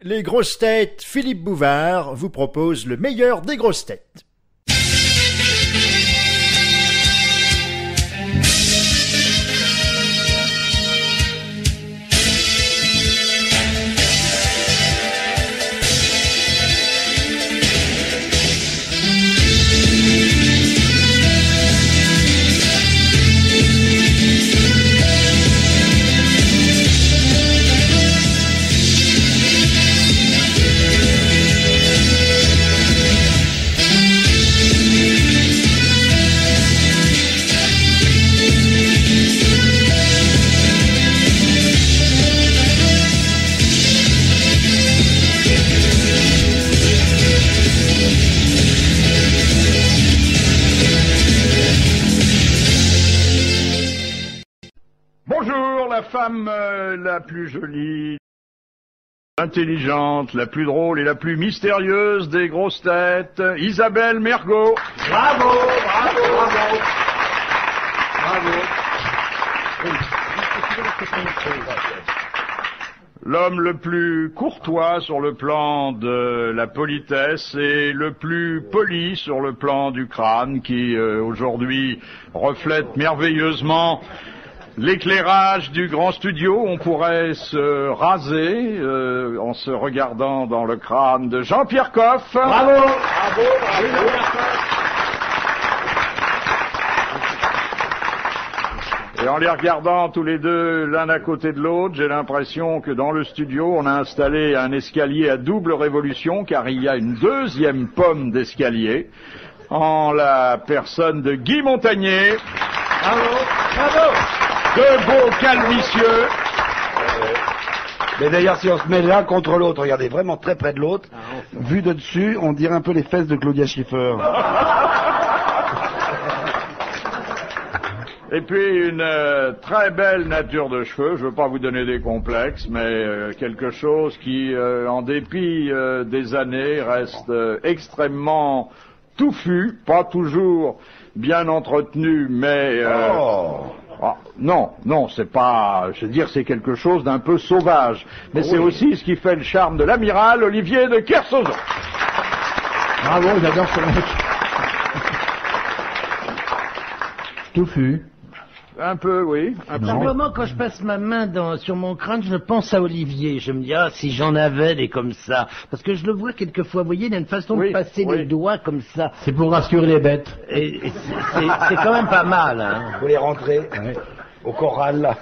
Les grosses têtes, Philippe Bouvard vous propose le meilleur des grosses têtes. Bonjour, la femme la plus jolie, intelligente, la plus drôle et la plus mystérieuse des grosses têtes, Isabelle Mergo. Bravo, bravo, bravo. Bravo. L'homme le plus courtois sur le plan de la politesse et le plus poli sur le plan du crâne qui aujourd'hui reflète merveilleusement l'éclairage du grand studio. On pourrait se raser en se regardant dans le crâne de Jean-Pierre Coff. Bravo, bravo, bravo. Et en les regardant tous les deux l'un à côté de l'autre, j'ai l'impression que dans le studio, on a installé un escalier à double révolution, car il y a une deuxième pomme d'escalier, en la personne de Guy Montagnier. Bravo, bravo. Deux beaux calvicieux. Mais d'ailleurs, si on se met l'un contre l'autre, regardez, vraiment très près de l'autre, vu de dessus, on dirait un peu les fesses de Claudia Schiffer. Et puis une très belle nature de cheveux, je ne veux pas vous donner des complexes, mais quelque chose qui, en dépit des années, reste extrêmement touffu, pas toujours bien entretenu, mais... non, c'est pas... Je veux dire, c'est quelque chose d'un peu sauvage. Mais c'est aussi ce qui fait le charme de l'amiral Olivier de Kersauzon. Bravo, j'adore ce mec. Touffu. Un peu, oui. Simplement, quand je passe ma main sur mon crâne, je pense à Olivier. Je me dis, si j'en avais des comme ça. Parce que je le vois quelquefois, vous voyez, il a une façon de passer les doigts comme ça. C'est pour rassurer les bêtes. Et c'est quand même pas mal, hein. Faut les rentrer au corral, là.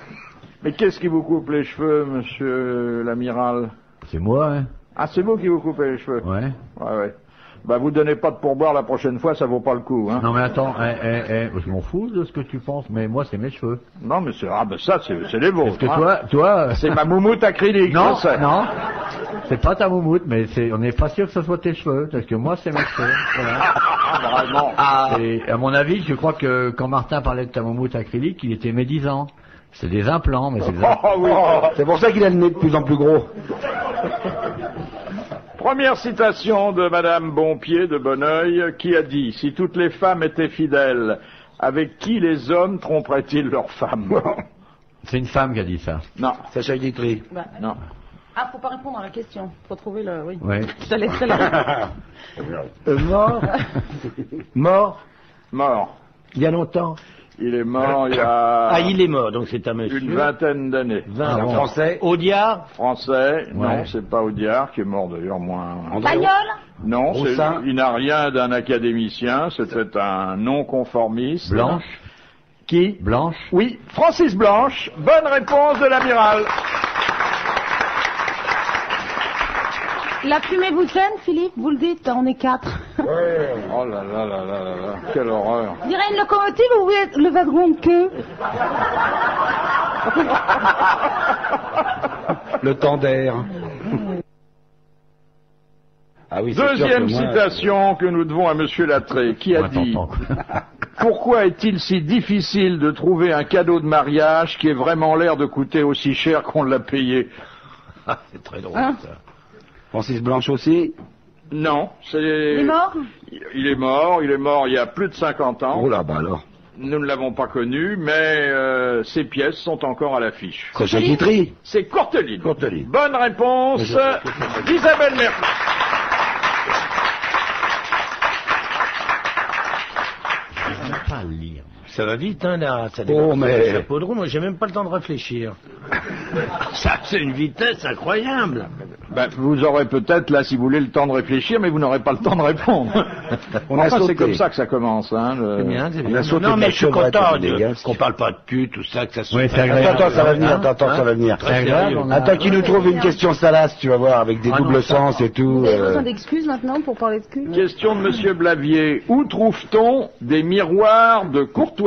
Mais qu'est-ce qui vous coupe les cheveux, monsieur l'amiral? C'est moi, hein. Ah, c'est vous qui vous coupez les cheveux? Ouais. Ouais. Bah, vous donnez pas de pourboire la prochaine fois, ça vaut pas le coup, hein. Non, mais attends, je m'en fous de ce que tu penses, mais moi, c'est mes cheveux. Non, mais ça, c'est les vôtres. Parce que toi... C'est ma moumoute acrylique, non, je sais. Non, c'est pas ta moumoute, mais on n'est pas sûr que ce soit tes cheveux, parce que moi, c'est mes cheveux. Voilà. Vraiment. Et à mon avis, je crois que quand Martin parlait de ta moumoute acrylique, il était médisant. C'est des implants, mais c'est des implants. Oui. C'est pour ça qu'il a le nez de plus en plus gros. Première citation de Madame Bonpied de Bonneuil, qui a dit « Si toutes les femmes étaient fidèles, avec qui les hommes tromperaient-ils leurs femmes ?» C'est une femme qui a dit ça. Non. Sacha Guitry. Non. Ah, faut pas répondre à la question. Faut trouver le... Oui. Ouais. Je te laisserai la... Mort. Mort. Mort. Il y a longtemps. Il est mort il y a... Ah, il est mort, donc c'est un monsieur. Une vingtaine d'années. Un Français. Audiard. Français. Ouais. Non, c'est pas Audiard, qui est mort d'ailleurs moins... Pagnol. Non, Roussin. il n'a rien d'un académicien, c'était un non-conformiste. Blanche. Qui? Blanche. Oui, Francis Blanche. Bonne réponse de l'amiral. La fumée vous gêne, Philippe? Vous le dites, on est 4. Ouais. Oh là là là là là là, quelle horreur. On dirait une locomotive ou vous êtes le wagon de queue? Le temps d'air. Ah oui, c'est sûr Deuxième que moi, citation que nous devons à Monsieur Lattré, qui a dit « Pourquoi est-il si difficile de trouver un cadeau de mariage qui ait vraiment l'air de coûter aussi cher qu'on l'a payé ?» C'est très drôle, ça. Francis Blanche aussi. Non, c'est... Il est mort? Il est mort il y a plus de 50 ans. Oh là, bah alors. Nous ne l'avons pas connu, mais ses pièces sont encore à l'affiche. Sacha Guitry. C'est Courteline. Courteline. Bonne réponse d'Isabelle Mergo. Pas lire. Ça va vite, hein, là. Ça Oh, mais... chapeau de roue, moi, j'ai même pas le temps de réfléchir. Ça, c'est une vitesse incroyable. Ben, vous aurez peut-être, là, si vous voulez, le temps de réfléchir, mais vous n'aurez pas le temps de répondre. C'est comme ça que ça commence. Hein, C'est bien, c'est On a bien. sauté Non, de mais la je suis chevrette content avec des gars. qu'on parle pas de cul, tout ça, que ça soit... Oui, c'est agréable. Attends, ça va venir, attends, ça va venir. Très sérieux. Attends qu'il nous trouve une question salace, tu vas voir, avec des Ah non, doubles ça- sens et tout. Vous avez besoin d'excuses maintenant pour parler de cul? Question de Monsieur Blavier. Où trouve-t-on des miroirs de courtoisie?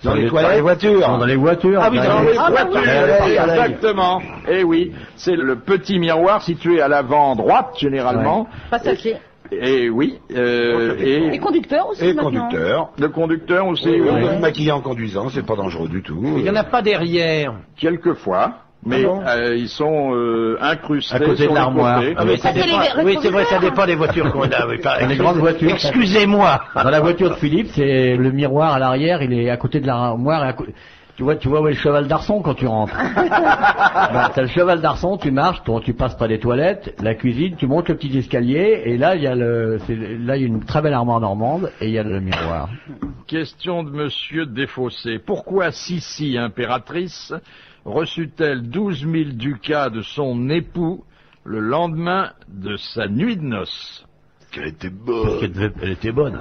Dans les toilettes, dans les voitures. Dans les voitures. Ah oui, dans les Ah, bah voitures, oui. exactement. Eh oui, c'est le petit miroir situé à l'avant droite, généralement. Passager. Et oui, Et et conducteur aussi Et maintenant. conducteur. le conducteur aussi, On oui. peut se maquiller en conduisant, c'est pas dangereux du tout. Il y en a pas derrière. Quelquefois, mais Ah bon ils sont incrustés À côté sur de les l'armoire. côtés. Ah, mais ça Ça, c'est dépend, les oui, c'est vrai, ça rétroviseurs. dépend des voitures qu'on a. Oui, Dans les grandes voitures. Excusez-moi. Dans la voiture de Philippe, c'est le miroir à l'arrière, il est à côté de l'armoire. Tu vois où est le cheval d'arçon quand tu rentres. Ben, t'as le cheval d'arçon, tu marches, tu passes par les toilettes, la cuisine, tu montes le petit escalier, et là il y a une très belle armoire normande, et il y a le miroir. Question de Monsieur Desfossés. Pourquoi Sissi, impératrice, reçut-elle 12 000 ducats de son époux le lendemain de sa nuit de noces? Qu'elle était Parce bonne. qu'elle était bonne.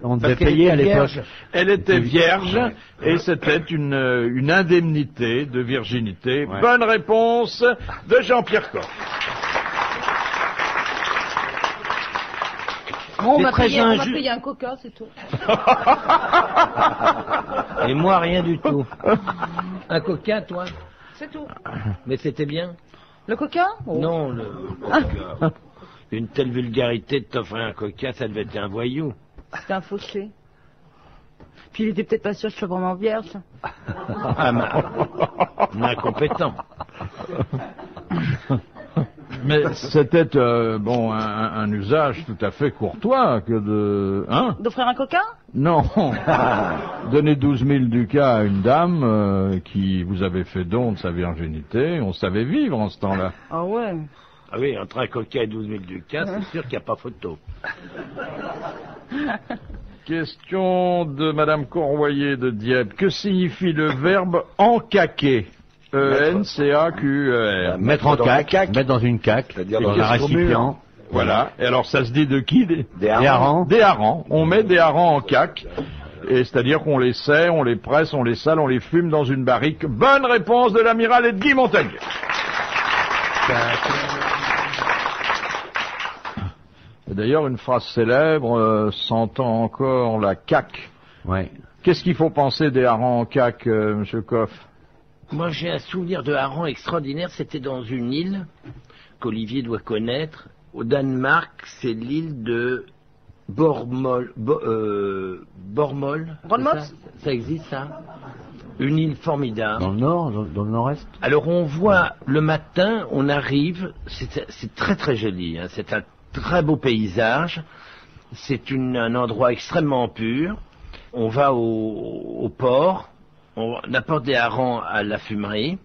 On devait Parce qu'elle payer à était l'époque. vierge. Elle était vierge et c'était une indemnité de virginité. Ouais. Bonne réponse de Jean-Pierre Coff. On m'a très payé, on m'a injuste. payé un coca, c'est tout. Et moi, rien du tout. Un coca, toi? C'est tout. Mais c'était bien. Le coca? Oh. Non, le coca. Une telle vulgarité de t'offrir un coca, ça devait être un voyou. C'était un fauché. Puis il était peut-être pas sûr que je sois vraiment vierge. Ah, un incompétent. Mais c'était un usage tout à fait courtois que de... Hein? D'offrir un coca? Non. Donner 12 000 ducats à une dame qui vous avait fait don de sa virginité, on savait vivre en ce temps-là. Ah ouais. Ah oui, entre un coca et 12 000 ducats, c'est sûr qu'il n'y a pas photo. Question de Madame Corroyer de Dieppe. Que signifie le verbe encaquer? E-N-C-A-Q-E-R. Mettre en dans la caque, caque. mettre dans une caque, C'est-à-dire dans dans un un récipient. Voilà. Et alors ça se dit de qui? Des harengs. Des harengs. On met des harengs en caque. Et c'est-à-dire qu'on les sait, on les presse, on les sale, on les fume dans une barrique. Bonne réponse de l'amiral et de Guy Montagnier. Et d'ailleurs, une phrase célèbre, sentant encore la caque. Ouais. Qu'est-ce qu'il faut penser des harengs en caque, Monsieur Coff? Moi, j'ai un souvenir de hareng extraordinaire. C'était dans une île qu'Olivier doit connaître. Au Danemark, c'est l'île de Bormol. Bormol. Bornmoth. Ça existe, ça? Une île formidable. Dans le nord, dans le nord-est. Alors on voit le matin, on arrive, c'est très très joli, hein, c'est un très beau paysage, c'est un endroit extrêmement pur. On va au port, on apporte des harengs à la fumerie.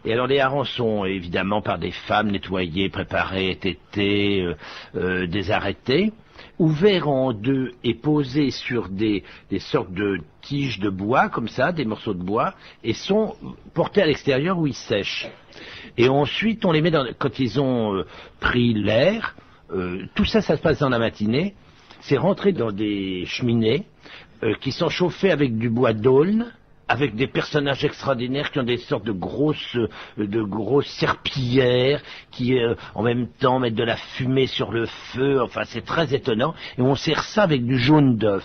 Et alors les harengs sont évidemment par des femmes nettoyés, préparés, tétés, désarrêtés, ouverts en deux et posés sur des sortes de tiges de bois, comme ça, des morceaux de bois, et sont portés à l'extérieur où ils sèchent. Et ensuite, on les met dans, quand ils ont pris l'air, tout ça, ça se passe dans la matinée, c'est rentré dans des cheminées qui sont chauffées avec du bois d'aulne, avec des personnages extraordinaires qui ont des sortes de grosses serpillières qui en même temps mettent de la fumée sur le feu. Enfin, c'est très étonnant. Et on sert ça avec du jaune d'œuf.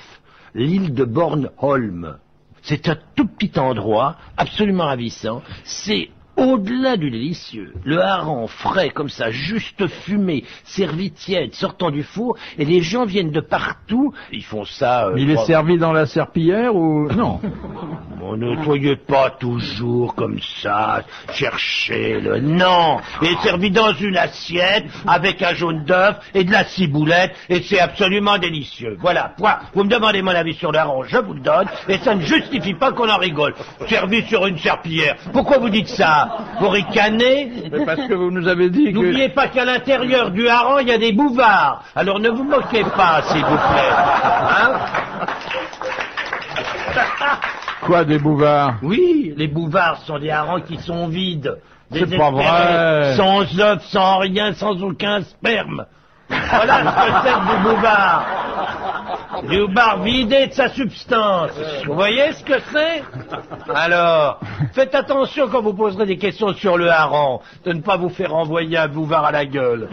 L'île de Bornholm. C'est un tout petit endroit, absolument ravissant. C'est au-delà du délicieux, le hareng frais comme ça, juste fumé, servi tiède, sortant du four, et les gens viennent de partout, ils font ça... Il est servi dans la serpillière ou... Non. Bon, ne soyez pas toujours comme ça, cherchez-le. Non, il est servi dans une assiette, avec un jaune d'œuf et de la ciboulette, et c'est absolument délicieux. Voilà, point. Vous me demandez mon avis sur le hareng, je vous le donne, et ça ne justifie pas qu'on en rigole. Servi sur une serpillière. Pourquoi vous dites ça? Vous ricanez? Mais parce que vous nous avez dit que... N'oubliez pas qu'à l'intérieur du hareng, il y a des bouvards. Alors ne vous moquez pas, s'il vous plaît. Hein? Quoi, des bouvards? Oui, les bouvards sont des harengs qui sont vides. C'est pas vrai. Sans œufs, sans rien, sans aucun sperme. Voilà ce que c'est du bouvard. Du bouvard vidé de sa substance. Vous voyez ce que c'est? Alors, faites attention quand vous poserez des questions sur le hareng, de ne pas vous faire envoyer un bouvard à la gueule.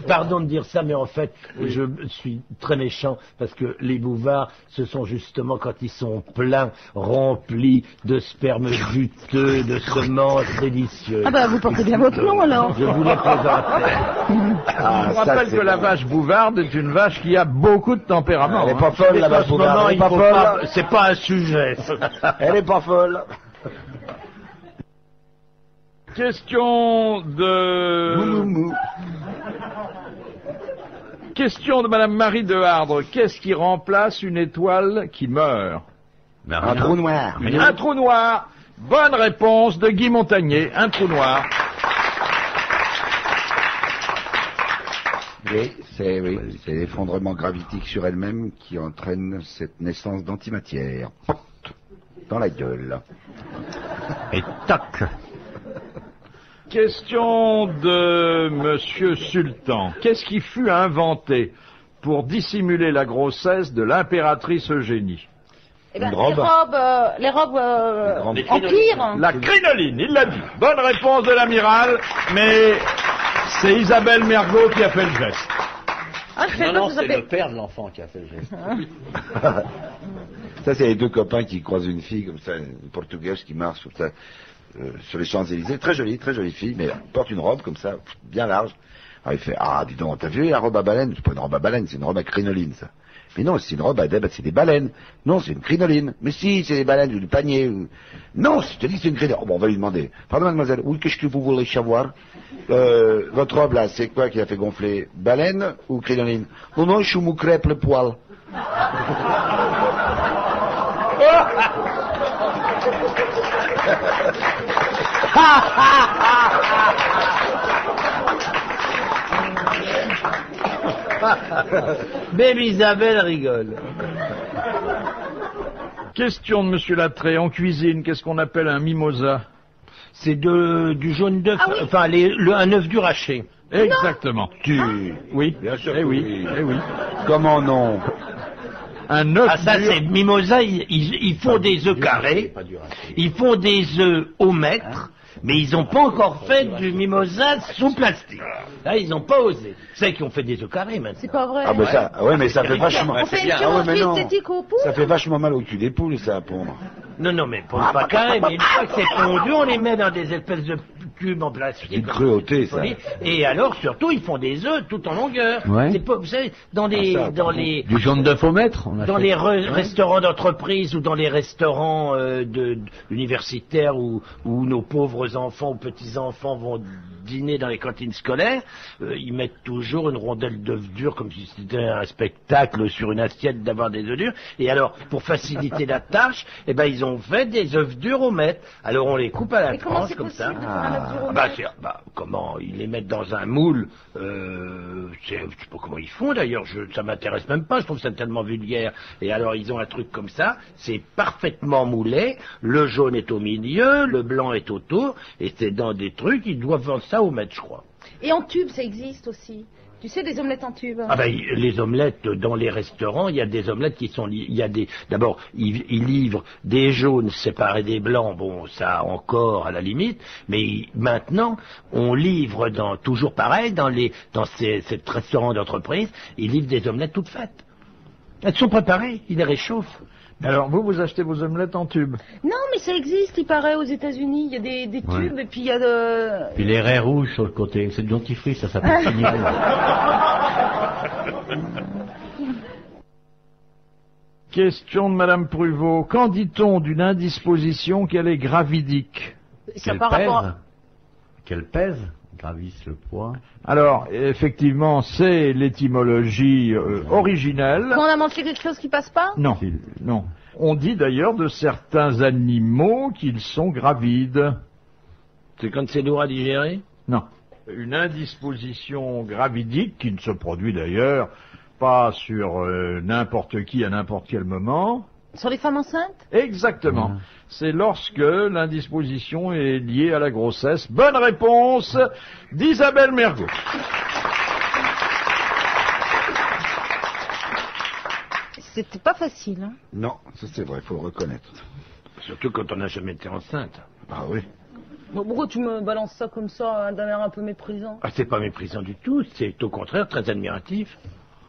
Pardon de dire ça, mais en fait, je suis très méchant parce que les bouvards, ce sont justement quand ils sont pleins, remplis de sperme juteux, de semences délicieuses. Ah bah vous portez bien votre nom alors. Je vous les présente. Je vous rappelle que la vache bouvarde est une vache qui a beaucoup de tempérament. Elle est pas folle, la vache bouvarde. Elle est pas folle. C'est pas un sujet. Elle est pas folle. Question de... Question de Madame Marie de Hardre. Qu'est-ce qui remplace une étoile qui meurt? Un trou noir. Un trou noir. Bonne réponse de Guy Montagnier. Un trou noir. Oui, c'est l'effondrement gravitique sur elle-même qui entraîne cette naissance d'antimatière. Dans la gueule. Et toc. Question de Monsieur Sultan. Qu'est-ce qui fut inventé pour dissimuler la grossesse de l'impératrice Eugénie? Eh ben, Une robe. les robes en cuir. La crinoline, il l'a dit. Bonne réponse de l'amiral, mais c'est Isabelle Mergot qui a fait le geste. Ah, je sais pas, vous appelez... père de l'enfant qui a fait le geste. Ça, c'est les deux copains qui croisent une fille comme ça, une portugaise qui marche comme ça, sur les Champs-Élysées. Très jolie fille, mais elle porte une robe comme ça, bien large. Alors il fait, ah, dis donc, t'as vu la robe à baleine? C'est pas une robe à baleine, c'est une robe à crinoline, ça. Mais non, c'est une robe à c'est des baleines. Non, c'est une crinoline. Mais si, c'est des baleines ou du panier. Non, je te dis c'est une crinoline. Oh, bon, on va lui demander. Pardon, mademoiselle, oui, qu'est-ce que vous voulez savoir? Votre robe, là, c'est quoi qui a fait gonfler? Baleine ou crinoline? Non, non, je me crêpe le poil. Même Isabelle rigole. Question de Monsieur Lattré. En cuisine, qu'est-ce qu'on appelle un mimosa? C'est du jaune d'œuf, Ah oui. enfin un œuf dur haché. Exactement. Oui. Bien sûr. Eh oui. Eh oui. Comment non? Un œuf Ah ça dur. c'est mimosa, ils font des œufs carrés, ils font des œufs au mètre, mais ils n'ont pas encore fait du mimosa sous plastique. Là ils n'ont pas osé. C'est qu'ils ont fait des œufs carrés maintenant. C'est pas vrai. Ah ben ça, ouais, mais ça fait vachement... On fait une Ah ouais, chirurgie mais non. esthétique au pouls. Ça fait vachement mal au cul des poules, ça, à pondre. Non, mais pas carré, mais une fois que c'est fondu, on les met dans des espèces de cubes en plastique. Une cruauté, ça. Et alors, surtout, ils font des œufs tout en longueur. Ouais. C'est pas, vous savez, dans les Du jaune d'œuf au mètre. On a dans fait. les restaurants d'entreprise ou dans les restaurants universitaires où nos pauvres enfants ou petits-enfants vont dîner dans les cantines scolaires, ils mettent toujours une rondelle d'œufs durs comme si c'était un spectacle sur une assiette d'avoir des œufs durs. Et alors, pour faciliter la tâche, eh ben, ils ont fait des œufs durs au mètre. Alors, on les coupe à la Mais comment tranche c'est comme possible ça. de faire un œuf dur au mètre Comment ils les mettent dans un moule, je sais pas comment ils font d'ailleurs, ça m'intéresse même pas, je trouve ça tellement vulgaire. Et alors ils ont un truc comme ça, c'est parfaitement moulé, le jaune est au milieu, le blanc est autour, et c'est dans des trucs, ils doivent vendre ça au mètre, je crois. Et en tube, ça existe aussi. Tu sais, des omelettes en tube. Ah ben, les omelettes dans les restaurants, il y a des omelettes qui sont, il y a des, d'abord, ils livrent des jaunes séparés des blancs, bon, ça encore à la limite, mais maintenant, on livre toujours pareil, dans ces restaurants d'entreprise, ils livrent des omelettes toutes faites. Elles sont préparées, ils les réchauffent. Alors, vous achetez vos omelettes en tube. Non, mais ça existe, il paraît, aux États-Unis. Il y a des tubes et puis il y a de. Puis les raies rouges sur le côté. C'est du dentifrice, ça s'appelle Signal. Question de Madame Pruvot. Qu'en dit-on d'une indisposition qu'elle est gravidique? Ça par rapport. Qu'elle pèse, gravisse le poids. Alors, effectivement, c'est l'étymologie originelle. Quand on a mangé quelque chose qui passe pas? Non, non. On dit d'ailleurs de certains animaux qu'ils sont gravides. C'est quand c'est lourd à digérer? Non. Une indisposition gravidique qui ne se produit d'ailleurs pas sur n'importe qui à n'importe quel moment. Sur les femmes enceintes? Exactement. C'est lorsque l'indisposition est liée à la grossesse. Bonne réponse d'Isabelle Mergo. C'était pas facile, hein? Non, ça c'est vrai, il faut le reconnaître. Surtout quand on n'a jamais été enceinte. Ah oui. Bon, pourquoi tu me balances ça comme ça, d'un air un peu méprisant? Ah, c'est pas méprisant du tout, c'est au contraire très admiratif.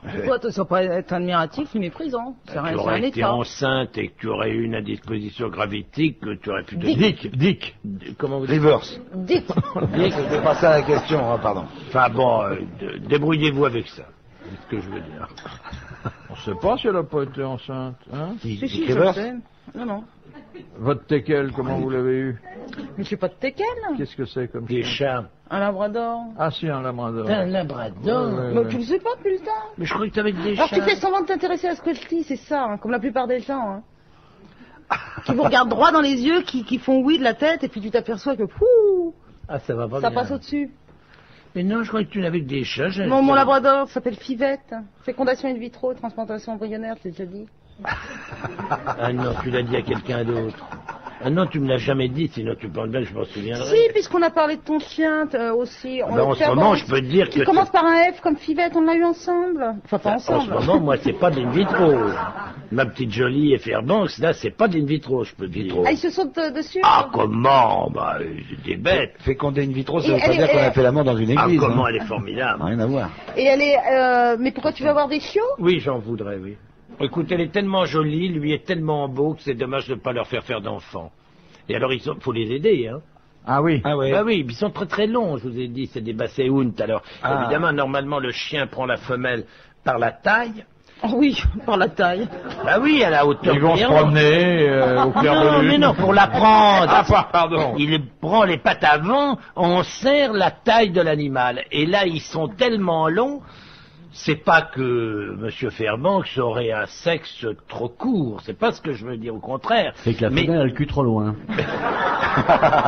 Pourquoi tu ne pas être admiratif ni méprisant? C'est Tu un aurais été état. enceinte et que tu aurais eu une indisposition gravidique, tu aurais pu te Dick. Comment vous dites? Reverse. Dites. C'est pas ça la question, hein, pardon. Enfin bon, débrouillez-vous avec ça. C'est ce que je veux dire. On ne sait pas si elle n'a pas été enceinte. Hein? Si, je le sais. Non. Votre teckel, comment vous l'avez eu? Mais je suis pas de teckel. Qu'est-ce que c'est comme Des chien? chats. Un labrador. Ah si, un labrador. Un labrador. Mais tu le sais pas, putain. Mais je croyais que t'avais des Alors chats. tu fais semblant de t'intéresser à ce que je dis, c'est ça, hein, comme la plupart des gens. Hein. Qui vous regardent droit dans les yeux, qui font oui de la tête, et puis tu t'aperçois que pouh, Ah, ça va pas ça bien. passe au-dessus. Mais non, je croyais que tu n'avais que des chats. Non, mon labrador s'appelle Fivette. Fécondation in vitro, transplantation embryonnaire, je l'ai déjà dit. Ah non, tu l'as dit à quelqu'un d'autre. Ah non, tu me l'as jamais dit, sinon tu penses bien que je m'en souviendrai. Si, puisqu'on a parlé de ton chien aussi. Ben, en ce moment, je peux te dire qui que... commence par un F comme Fivette, on l'a eu ensemble. Enfin, pas En ce ensemble. moment, moi, c'est pas d'in vitro. Ma petite jolie et Fairbanks, là, c'est pas d'in vitro, je peux te dire. Ah, ils se sautent dessus. Ah, comment? Bah, c'est des bêtes. Féconder in vitro, ça Et veut pas elle dire est- qu'on a fait l'amour dans une Ah, église. comment hein. elle est formidable. Rien à voir. Et elle est... Mais pourquoi tu veux avoir des chiots? Oui, j'en voudrais, oui. Écoute, elle est tellement jolie, lui est tellement beau que c'est dommage de ne pas leur faire d'enfants. Et alors, faut les aider, hein. Ah oui. Ah ouais. Bah oui, ils sont très très longs, je vous ai dit, c'est des basséount. Alors, Ah. évidemment, normalement, le chien prend la femelle par la taille. Oh oui, par la taille. Bah oui, à la hauteur Ils vont du se héron. promener au clair de Non, lune. mais non, pour la prendre. Ah, pardon. Il prend les pattes avant, on serre la taille de l'animal. Et là, ils sont tellement longs, c'est pas que M. Fairbanks aurait un sexe trop court, c'est pas ce que je veux dire, au contraire. C'est que la femelle a le cul trop loin.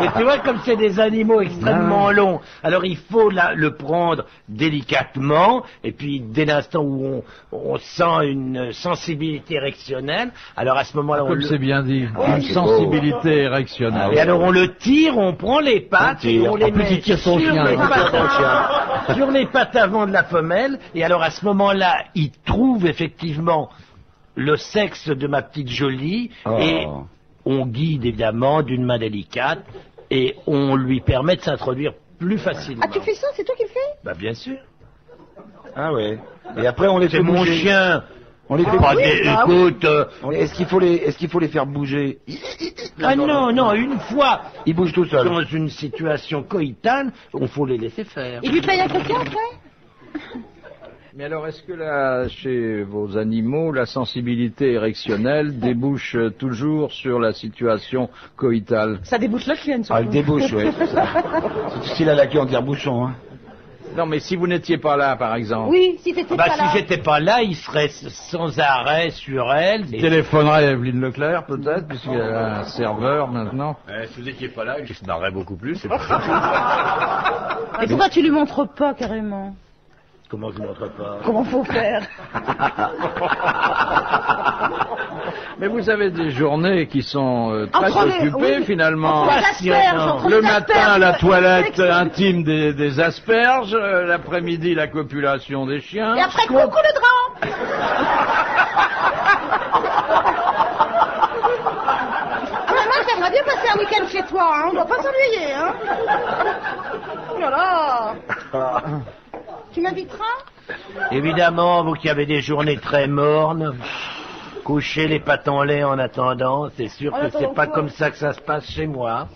Mais tu vois, comme c'est des animaux extrêmement longs, alors il faut le prendre délicatement, et puis dès l'instant où on sent une sensibilité érectionnelle, alors à ce moment-là, on Comme le... c'est bien dit. Une c'est sensibilité érectionnelle. Et alors on le tire, on prend les pattes, et on les En plus, met il tire son sur chien. les pattes sur les pattes avant de la femelle, et alors à ce moment-là, il trouve effectivement le sexe de ma petite jolie, Oh. et on guide évidemment d'une main délicate, et on lui permet de s'introduire plus facilement. Ah, tu fais ça? C'est toi qui le fais? Bah bien sûr. Ah ouais. Et après, on les C'est fait mon bouger. chien. On les fait Pas bouger. des- Ah oui. écoute, Est-ce qu'il faut les faire bouger? ah non, une fois Ils bougent tout seuls. dans une situation coïtale, on faut les laisser faire. Il lui paye un coquin après? Mais alors, est-ce que là, chez vos animaux, la sensibilité érectionnelle débouche toujours sur la situation coïtale? Ça débouche la chienne, Ah, surtout. il débouche, oui. C'est style à la queue en tire-bouchon, hein. Non, mais si vous n'étiez pas là, par exemple, Oui, si t'étais Bah pas là. si j'étais pas là, il serait sans arrêt sur elle. Et- téléphonerait à Evelyne Leclerc, peut-être, puisqu'elle a un serveur maintenant. Si vous n'étiez pas là, je se marrerais beaucoup plus. Et pourquoi tu lui montres pas, carrément? Comment je ne montre pas? Comment faut faire? Mais vous avez des journées qui sont très Entre les- occupées, oui, finalement. entre les asperges, entre Le les matin, asperges, la le toilette sexe. intime des asperges, l'après-midi, la copulation des chiens. Et après, coucou le drap! Vraiment, j'aimerais bien passer un week-end chez toi, hein. On doit pas s'ennuyer, hein. Oh là là. Tu m'inviteras? Évidemment, vous qui avez des journées très mornes, coucher les pattes en lait en attendant. C'est sûr En que attendant c'est pas quoi comme ça que ça se passe chez moi.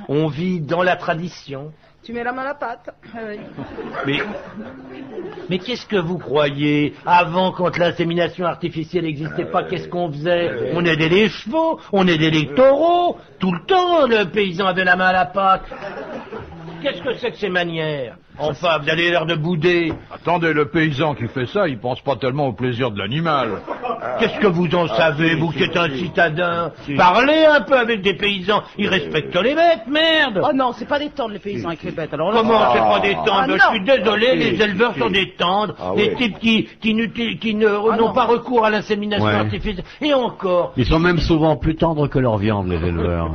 On vit dans la tradition. Tu mets la main à la pâte. Mais qu'est-ce que vous croyez? Avant, quand l'insémination artificielle n'existait pas, qu'est-ce qu'on faisait? On aidait les chevaux, on aidait les taureaux. Tout le temps, le paysan avait la main à la pâte. Qu'est-ce que c'est que ces manières? Enfin, vous avez l'air de bouder. Attendez, le paysan qui fait ça, il pense pas tellement au plaisir de l'animal. Qu'est-ce que vous en savez, vous qui êtes un citadin? Parlez un peu avec des paysans, ils respectent les bêtes, merde! Oh non, c'est pas des tendres les paysans avec les bêtes. Alors là, Comment c'est pas des tendres? non. Je suis désolé, les éleveurs sont des tendres, des types qui n'ont pas recours à l'insémination Ouais. artificielle. Et encore, Ils sont même souvent plus tendres que leur viande, les éleveurs.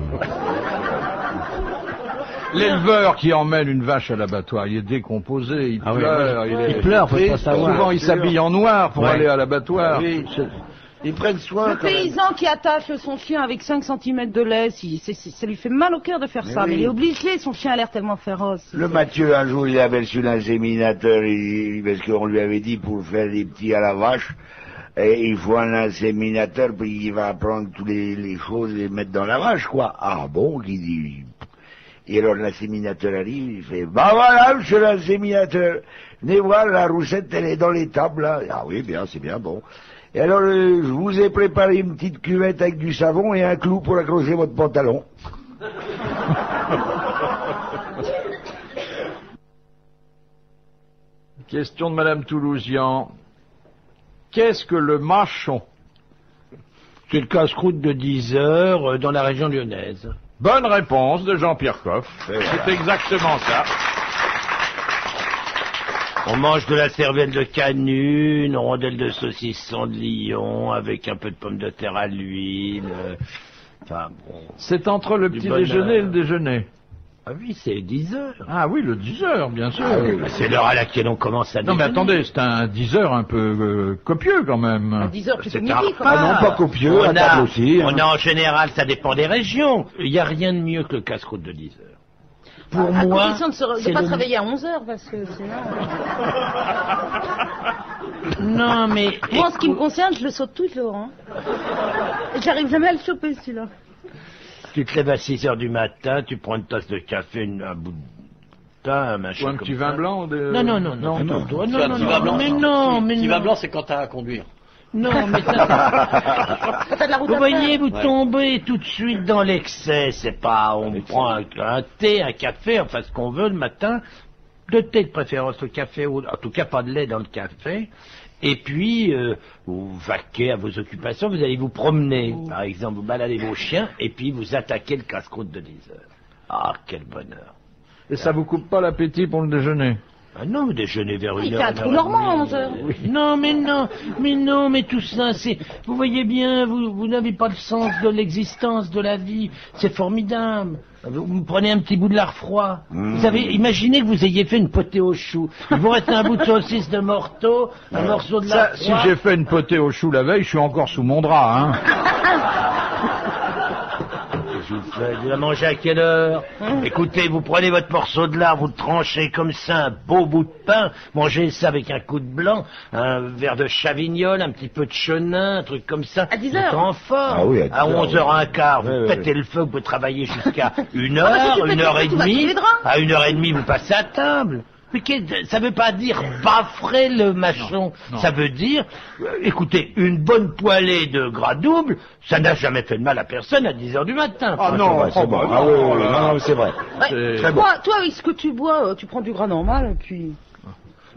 L'éleveur qui emmène une vache à l'abattoir, il est décomposé, il Ah oui, pleure. il pleure, faut pas savoir. Souvent, il s'habille en noir pour Ouais. aller à l'abattoir. Oui, ils prennent soin Le quand même. paysan qui attache son chien avec 5 cm de lait, ça lui fait mal au cœur de faire ça. oui. Mais il est obligé, son chien a l'air tellement féroce. Le Mathieu, un jour, il avait su l'inséminateur, parce qu'on lui avait dit pour faire des petits à la vache, et il faut un inséminateur, puis il va prendre toutes les choses et les mettre dans la vache, quoi. Ah bon, il dit... Et alors l'inséminateur arrive, il fait, bah voilà, monsieur l'inséminateur, venez voir, la roussette, elle est dans les tables, là. Ah oui, bien, c'est bien, bon. Et alors, je vous ai préparé une petite cuvette avec du savon et un clou pour accrocher votre pantalon. Question de Madame Toulousian. Qu'est-ce que le mâchon? c'est le casse-croûte de 10 heures dans la région lyonnaise. Bonne réponse de Jean-Pierre Coff. C'est exactement ça. On mange de la cervelle de canut, une rondelle de saucisson de Lyon, avec un peu de pommes de terre à l'huile. Enfin, bon. C'est entre le Du petit bonheur. déjeuner et le déjeuner. Ah oui, c'est 10 heures. Ah oui, le 10 heures, bien sûr. C'est l'heure à laquelle on commence à Non mais déjeuner. attendez, c'est un 10 heures un peu copieux quand même. À 10h plutôt C'est midi, un quoi. repas. Ah non, pas copieux, à table aussi. On a en général, ça dépend des régions. Il n'y a rien de mieux que le casse-croûte de 10 heures. Pour À moi, condition de c'est ne pas le- se réveiller à 11h, parce que sinon... Non, mais... Moi, en ce qui me concerne, je le saute toujours. Hein. Et j'arrive jamais à le choper, celui-là. Tu te lèves à 6 heures du matin, tu prends une tasse de café, un bout de pain, un machin Ou un comme petit ça. vin blanc de... Non, non, non, non, non, non, non, mais non, mais Petit vin non. blanc, c'est quand t'as à conduire. Non, mais ça, Quand t'as de la route vous à voyez, faire. vous tombez tout de suite dans l'excès. C'est pas, on prend un thé, un café, enfin ce qu'on veut le matin. De thé de préférence, le café, en tout cas pas de lait dans le café. Et puis, vous vaquez à vos occupations, vous allez vous promener. Par exemple, vous baladez vos chiens, et puis vous attaquez le casse-croûte de 10 heures. Ah, quel bonheur. Et ça vous coupe pas l'appétit pour le déjeuner? Ah non, vous déjeunez vers Il une fait heure. un trou normand à 11h. Non, mais tout ça, c'est... Vous voyez bien, vous n'avez pas le sens de l'existence, de la vie. C'est formidable. Vous prenez un petit bout de lard froid. Vous avez, imaginez que vous ayez fait une potée au chou. Il vous reste un bout de saucisse de morteau, un morceau de lard Ça, si froid. j'ai fait une potée au chou la veille, je suis encore sous mon drap, hein. Vous la mangez à quelle heure? Écoutez, vous prenez votre morceau de lard, vous le tranchez comme ça, un beau bout de pain, mangez ça avec un coup de blanc, un verre de chavignol, un petit peu de chenin, un truc comme ça. À 10 Vous êtes heures. en forme. Ah oui, à 10 à heures, 11h15, vous Ouais, pétez le feu, vous pouvez travailler jusqu'à 1 Ah, bah, si heure, tu 1 pètes heure le et feu, tu vas sous demie. les draps. À 1h30, vous passez à table. Mais ça veut pas dire baffrer le mâchon. non. Ça veut dire, écoutez, une bonne poêlée de gras double, ça n'a jamais fait de mal à personne à 10 heures du matin. Ah non, C'est bon. Ah oui, oui, oui, non, non, c'est vrai. Ouais. C'est- Toi, avec ce que tu bois, tu prends du gras normal, et puis...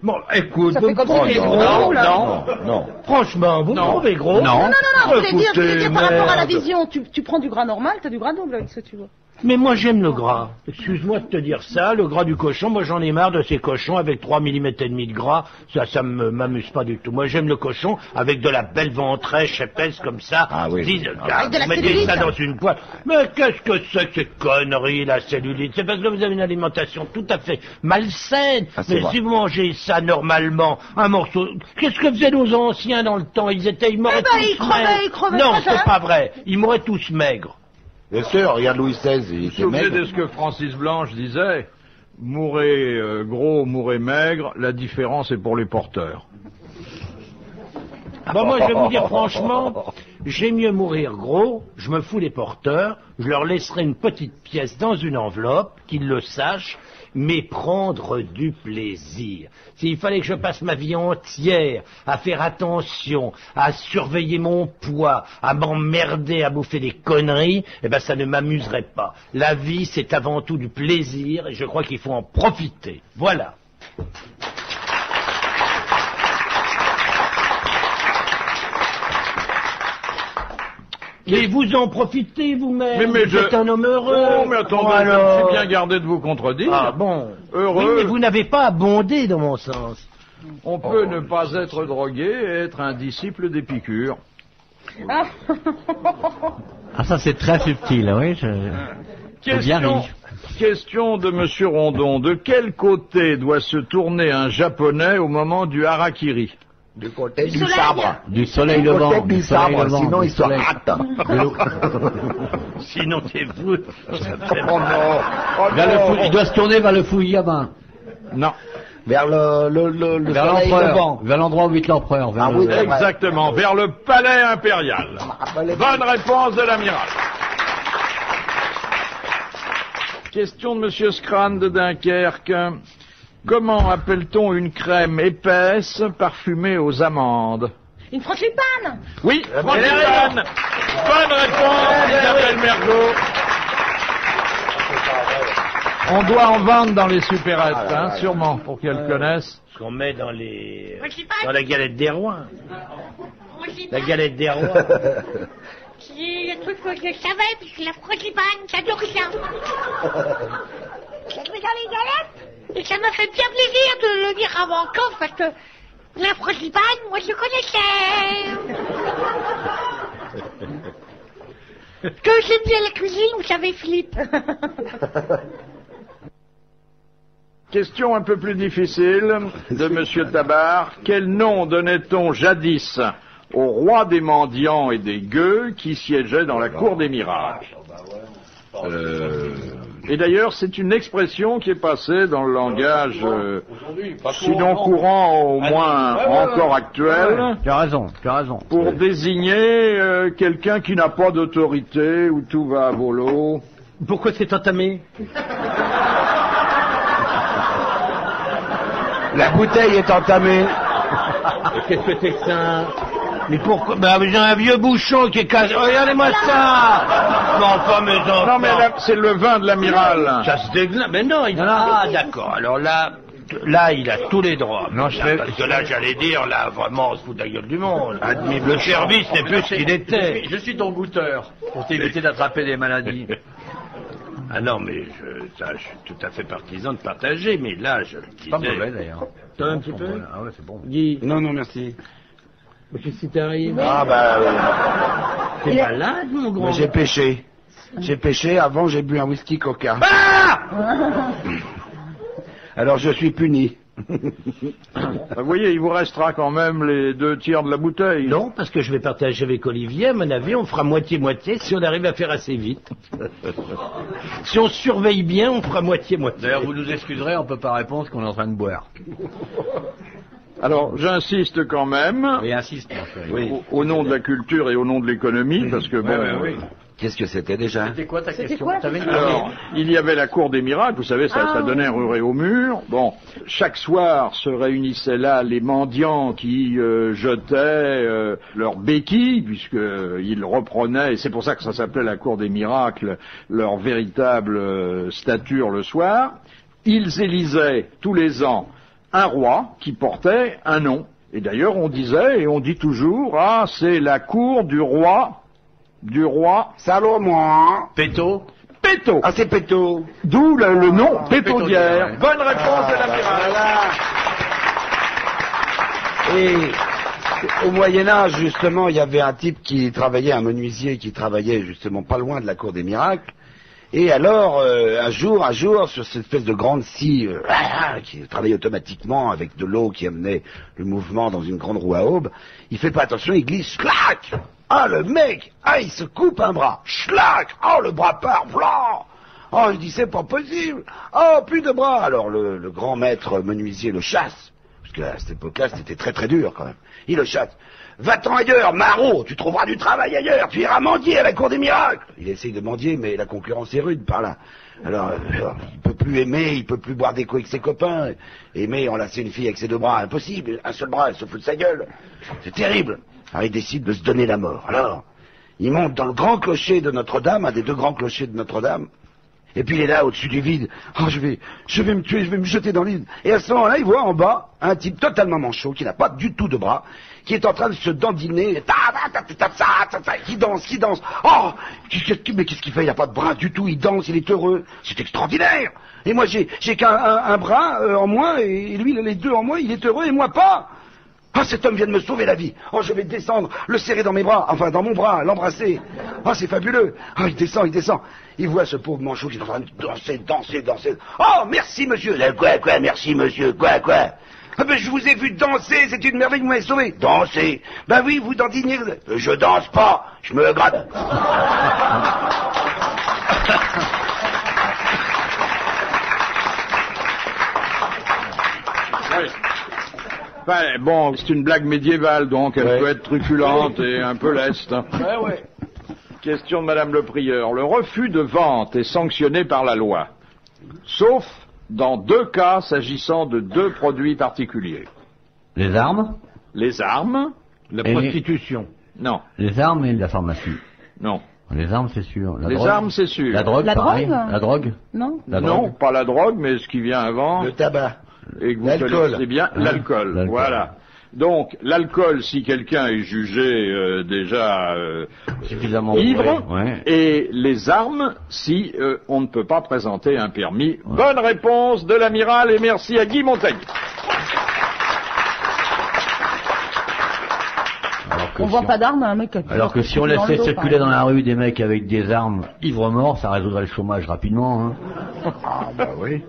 Bon, écoute, Ça vous fait me comme trouvez si gros, t'étais gros, là. non. Non. Franchement, vous me trouvez gros. Non. Non, je voulais dire, Écoutez, par rapport à la merde. vision, tu prends du gras normal, t'as du gras double avec ce que tu bois. Mais moi j'aime le gras. Excuse-moi de te dire ça, le gras du cochon, moi j'en ai marre de ces cochons avec 3 mm et demi de gras, ça m'amuse pas du tout. Moi j'aime le cochon avec de la belle ventrèche épaisse comme ça. Ah oui. Avec de la vous mettez cellulite. ça dans une poêle. Mais qu'est-ce que c'est que cette connerie, la cellulite? C'est parce que vous avez une alimentation tout à fait malsaine. Ah, c'est Mais vrai. si vous mangez ça normalement, un morceau... Qu'est-ce que faisaient nos anciens dans le temps? Ils m'auraient ben, tous ils crevaient, maigres. ils crevaient Non, pas, c'est hein. pas vrai. Ils m'auraient tous maigres. Bien sûr, regarde Louis XVI, il Vous était vous souvenez maigre. de ce que Francis Blanche disait? Mourez gros, mourez maigre, la différence est pour les porteurs. Bon, moi, je vais vous dire franchement, j'ai mieux mourir gros, je me fous des porteurs, je leur laisserai une petite pièce dans une enveloppe, qu'ils le sachent, mais prendre du plaisir. S'il fallait que je passe ma vie entière à faire attention, à surveiller mon poids, à m'emmerder, à bouffer des conneries, eh ben ça ne m'amuserait pas. La vie, c'est avant tout du plaisir, et je crois qu'il faut en profiter. Voilà. Mais vous en profitez vous-même, Mais vous êtes un homme heureux. Oh, mais attendez, je me suis bien gardé de vous contredire. Ah bon. Heureux. Oui, mais vous n'avez pas abondé dans mon sens. On peut ne pas être drogué et être un disciple d'Épicure. Ah. Ah, ça c'est très subtil, oui. Bien riche. Question de Monsieur Rondon. De quel côté doit se tourner un Japonais au moment du harakiri? Du côté du soleil. sabre. Du soleil Du levant. côté du sabre, sinon il se soleil. rate. Sinon t'es fou. Oh non. Oh Vers le non. il doit se tourner vers le Fukuyama. Non. Vers le Vers soleil l'empereur. levant. Vers l'endroit où vit l'empereur. vers Ah le- oui, c'est vrai. Exactement, vers le palais impérial. Bonne réponse de l'amiral. Question de Monsieur Scran de Dunkerque. Comment appelle-t-on une crème épaisse parfumée aux amandes? Une frangipane. Oui, frangipane. Bonne réponse d'Isabelle Mergo. On doit en vendre dans les supérettes, hein, sûrement, pour qu'elles connaissent. Ce qu'on met dans les... Frangipane. dans la galette des rois. Frangipane. La galette des rois. C'est le truc que je savais, puisque la frangipane, j'adore ça. Ça se met dans les galettes. Et ça me fait bien plaisir de le dire avant quand, parce que la frangipane, moi je connaissais. Que j'aime bien la cuisine, vous savez, Philippe. Question un peu plus difficile de Monsieur Tabar. Quel nom donnait-on jadis au roi des mendiants et des gueux qui siégeait dans la cour des miracles? Et d'ailleurs, c'est une expression qui est passée dans le langage, sinon courant, au moins encore actuel, Tu as raison, tu as raison. pour désigner quelqu'un qui n'a pas d'autorité, où tout va à volo. Pourquoi c'est entamé? La bouteille est entamée. Qu'est-ce que c'est que ça? Mais pourquoi? Bah, j'ai un vieux bouchon qui est cassé. Regardez-moi ça! Non, pas mes enfants. Non, mais là, c'est le vin de l'amiral. Ça se déglingue. Mais non, il... Ah, d'accord. Alors là, il a tous les droits. Non, je fais- Parce que là, j'allais dire, là, vraiment, on se fout de la gueule du monde. Le service n'est plus ce qu'il était. Je suis ton goûteur, pour t'éviter d'attraper des maladies. Ah non, mais je suis tout à fait partisan de partager, mais là, je le disais... Pas mauvais d'ailleurs. T'as un petit peu? Ah ouais, c'est bon. Guy, Non, non, merci. qu'est-ce qui t'arrive? Ah bah, T'es malade, mon grand? j'ai pêché. J'ai pêché, avant j'ai bu un whisky coca. Alors je suis puni. Vous voyez, il vous restera quand même les 2/3 de la bouteille. Non, parce que je vais partager avec Olivier, à mon avis, on fera moitié-moitié si on arrive à faire assez vite. Si on surveille bien, on fera moitié-moitié. D'ailleurs, vous nous excuserez, on peut pas répondre qu'on est en train de boire. Alors, j'insiste quand même, Et insiste, mon chéri. au nom de la culture et au nom de l'économie, parce que bon... Qu'est-ce que c'était déjà? C'était quoi ta question? quoi, T'avais une Alors, il y avait la cour des miracles, vous savez, ça donnait un ruret au mur. Bon, chaque soir se réunissaient là les mendiants qui jetaient leurs béquilles, puisqu'ils reprenaient, et c'est pour ça que ça s'appelait la cour des miracles, leur véritable stature le soir. Ils élisaient tous les ans un roi qui portait un nom. Et d'ailleurs, on disait, et on dit toujours, ah, c'est la cour du roi Salomon. Péto. Péto. Ah, c'est Péto. D'où le nom Pétaudière. ouais. Bonne réponse de l'amiral. Et au Moyen-Âge, justement, il y avait un type qui travaillait, un menuisier qui travaillait justement pas loin de la cour des miracles. Et alors, un jour, sur cette espèce de grande scie qui travaillait automatiquement avec de l'eau qui amenait le mouvement dans une grande roue à aube, il fait pas attention, il glisse, clac. Ah, le mec, il se coupe un bras, schlac, le bras part, blanc. Il dit, c'est pas possible. Plus de bras. Alors, le grand maître menuisier le chasse. parce qu'à cette époque-là, c'était très très dur quand même. Il le chatte. Va-t'en ailleurs, Marot, tu trouveras du travail ailleurs, tu iras mendier à la cour des miracles. Il essaye de mendier, mais la concurrence est rude par là. Alors, il peut plus aimer, il peut plus boire des coups avec ses copains. Aimer, enlacer une fille avec ses 2 bras, impossible. Un seul bras, elle se fout de sa gueule. C'est terrible. Alors il décide de se donner la mort. Alors, il monte dans le grand clocher de Notre-Dame, un des 2 grands clochers de Notre-Dame. Et puis il est là, au-dessus du vide. Oh, je vais me tuer, je vais me jeter dans l'île. Et à ce moment-là, il voit en bas un type totalement manchot, qui n'a pas du tout de bras, qui est en train de se dandiner, qui danse. Oh, mais qu'est-ce qu'il fait? Il n'a pas de bras du tout, il danse, il est heureux. C'est extraordinaire. Et moi, j'ai qu'un bras en moins, et lui, il a les 2 en moins, il est heureux, et moi pas. Ah, cet homme vient de me sauver la vie. Oh, je vais descendre, le serrer dans mes bras, enfin dans mon bras, l'embrasser. Oh, c'est fabuleux. Oh, il descend. Il voit ce pauvre manchot qui est en train de danser. Oh, merci monsieur. Quoi, merci monsieur, quoi. Ah ben, je vous ai vu danser, c'est une merveille, vous m'avez sauvé. Danser? Ben oui, vous dandinez. Je danse pas, je me gratte. Ouais, bon, c'est une blague médiévale, donc elle peut être truculente et un peu leste. Ouais. Question de Madame le Prieur. Le refus de vente est sanctionné par la loi, sauf dans 2 cas s'agissant de 2 produits particuliers. Les armes? Les armes? La prostitution? Non. Les armes et la pharmacie? Non. Les armes, c'est sûr. Les armes, c'est sûr. La drogue, pareil. La drogue? Non. Non, pas la drogue, mais ce qui vient avant. Le tabac. Et que vous connaissez bien, l'alcool. Voilà. Donc, l'alcool, si quelqu'un est jugé déjà suffisamment ivre, et les armes, si on ne peut pas présenter un permis. Ouais. Bonne réponse de l'amiral, et merci à Guy Montagnier. On vend pas d'armes à un mec. Alors que si on laissait circuler dans la rue des mecs avec des armes ivres-morts, ça résoudrait le chômage rapidement. Hein. Ah bah oui.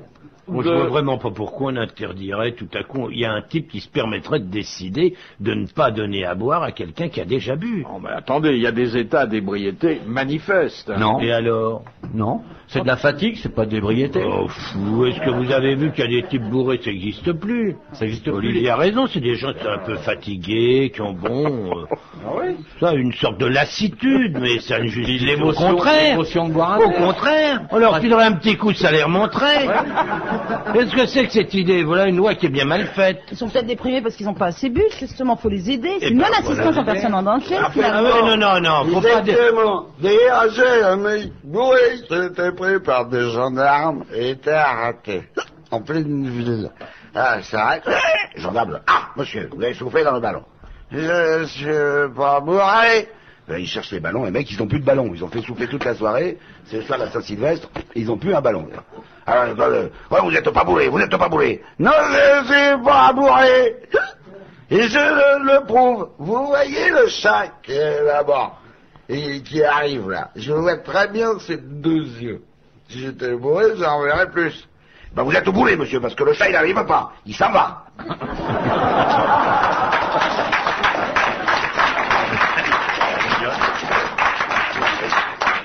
Moi, je vois vraiment pas pourquoi on interdirait tout à coup. Il y a un type qui se permettrait de décider de ne pas donner à boire à quelqu'un qui a déjà bu. Oh, mais attendez, il y a des états d'ébriété manifestes. Non. Et alors? Non. C'est de la fatigue, c'est pas de l'ébriété. Oh, fou, est-ce que vous avez vu qu'il y a des types bourrés? Ça n'existe plus. Ça existe plus. Olivier a raison, c'est des gens qui sont un peu fatigués, qui ont ça, une sorte de lassitude, mais ça ne justifie l'émotion. Au contraire. L'émotion de boire un Au contraire. On leur filerait un petit coup, ça les remonterait. Qu'est-ce que c'est que cette idée? Voilà une loi qui est bien mal faite. Ils sont peut-être déprimés parce qu'ils n'ont pas assez bu, justement, faut les aider. C'est une non-assistance en personne en danger, finalement. Non, faut pas dire. Dégagé, un mec bourré qui était pris par des gendarmes et était arrêté. En pleine ville. Ah, ça arrête. Gendarme, monsieur, vous avez soufflé dans le ballon. Je suis pas bourré. Ils cherchent les ballons, les mecs, ils n'ont plus de ballon. Ils ont fait souffler toute la soirée. C'est le soir de la Saint-Sylvestre. Ils n'ont plus un ballon. Alors, vous n'êtes pas bourré, vous n'êtes pas bourré. Non, je suis pas bourré. Et je le prouve. Vous voyez le chat qui est là-bas et qui arrive là. Je vois très bien ses 2 yeux. Si j'étais bourré, j'en verrais plus. Ben, vous êtes bourré, monsieur, parce que le chat, il n'arrive pas. Il s'en va.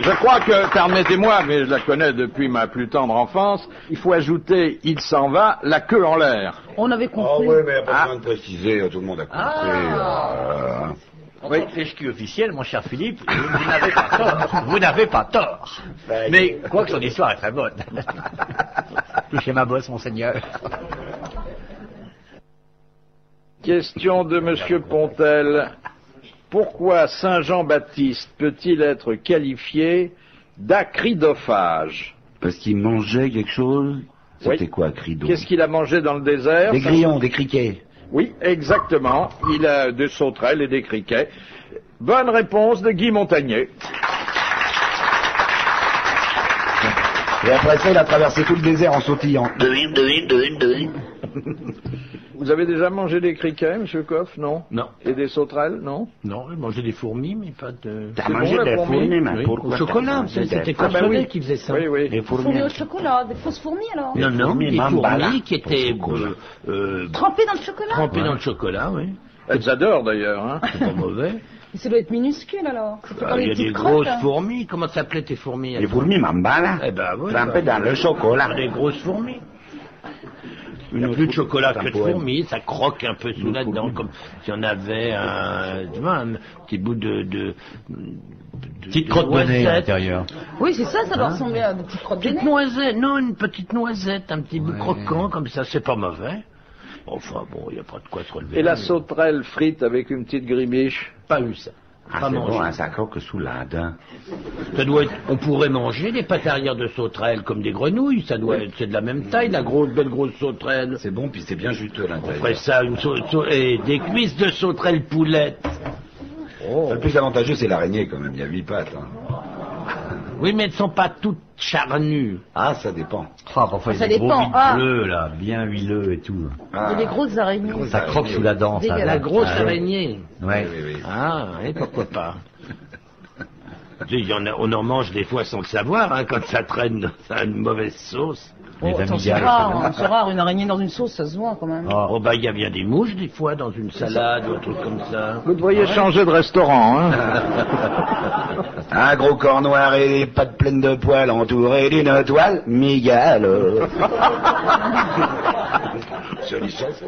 Je crois que, permettez-moi, mais je la connais depuis ma plus tendre enfance, il faut ajouter « il s'en va, la queue en l'air ». On avait compris. Ah oui, mais il n'y a pas besoin de préciser, tout le monde a compris. Oui, c'est ce qui est officiel, mon cher Philippe, vous n'avez pas tort. Vous n'avez pas tort. Mais, quoique son histoire est très bonne. Touchez ma bosse, monseigneur. Question de Monsieur Pontel. Pourquoi Saint Jean-Baptiste peut-il être qualifié d'acridophage? Parce qu'il mangeait quelque chose. C'était quoi, acrido? Qu'est-ce qu'il a mangé dans le désert? Des grillons, des criquets. Oui, exactement. Il a des sauterelles et des criquets. Bonne réponse de Guy Montagnier. Et après ça, il a traversé tout le désert en sautillant. Vous avez déjà mangé des criquets, Monsieur Coff? Non. Non. Et des sauterelles? Non. Non, j'ai mangé des fourmis, mais pas de... T'as mangé des fourmis, mais oui. pourquoi? Au chocolat, c'était Consolé qui faisait ça. Oui, oui. Des Fourmis au chocolat, des fausses fourmis alors? Non, des fourmis qui étaient... Trempées dans le chocolat? Trempées dans le chocolat, oui. Elles adorent d'ailleurs, hein. C'est pas mauvais. Mais ça doit être minuscule alors. Il y a des grosses fourmis. Comment s'appelaient tes fourmis? Les fourmis mambala. Eh ben oui. Trempées dans le chocolat. Des grosses fourmis. Il n'y a plus de chocolat que de fourmis, ça croque un peu sous la dent, comme si on avait un petit bout de petite crotte de nez à l'intérieur. Oui, c'est ça, ça doit ressembler à des petites crottes de nez. Petite noisette, non, une petite noisette, un petit bout croquant, comme ça, c'est pas mauvais. Enfin bon, il n'y a pas de quoi se relever. Et la sauterelle frite avec une petite grimiche? Pas eu ça. Ah, c'est bon, hein, ça croque sous la dent. Ça doit être, on pourrait manger des pâtes arrière de sauterelle comme des grenouilles, ça doit être, c'est de la même taille, la belle grosse sauterelle. C'est bon, puis c'est bien juteux à On l'intérieur. ferait ça, et des cuisses de sauterelle poulette. Le plus avantageux, c'est l'araignée quand même, il y a 8 pattes. Hein. Oui, mais elles ne sont pas toutes charnues. Ah, ça dépend. Ah, parfois, il y Ça a des gros dépend. bites bleus, là, bien huileux et tout. Il y a des grosses araignées. Ça croque sous la dent, ça. La grosse Ah, araignée. Ouais. Oui. Ah, et pourquoi pas. Il y en a, on en mange des fois sans le savoir, hein, quand ça traîne dans une mauvaise sauce. Les Attends, c'est amygdales. rare, hein, c'est rare, une araignée dans une sauce, ça se voit quand même. Oh bah il y a bien des mouches des fois dans une salade ou un truc comme ça. Vous devriez changer de restaurant, hein. Un gros corps noir et des pattes pleines de poils entourées d'une toile, migale. Jolie chanson.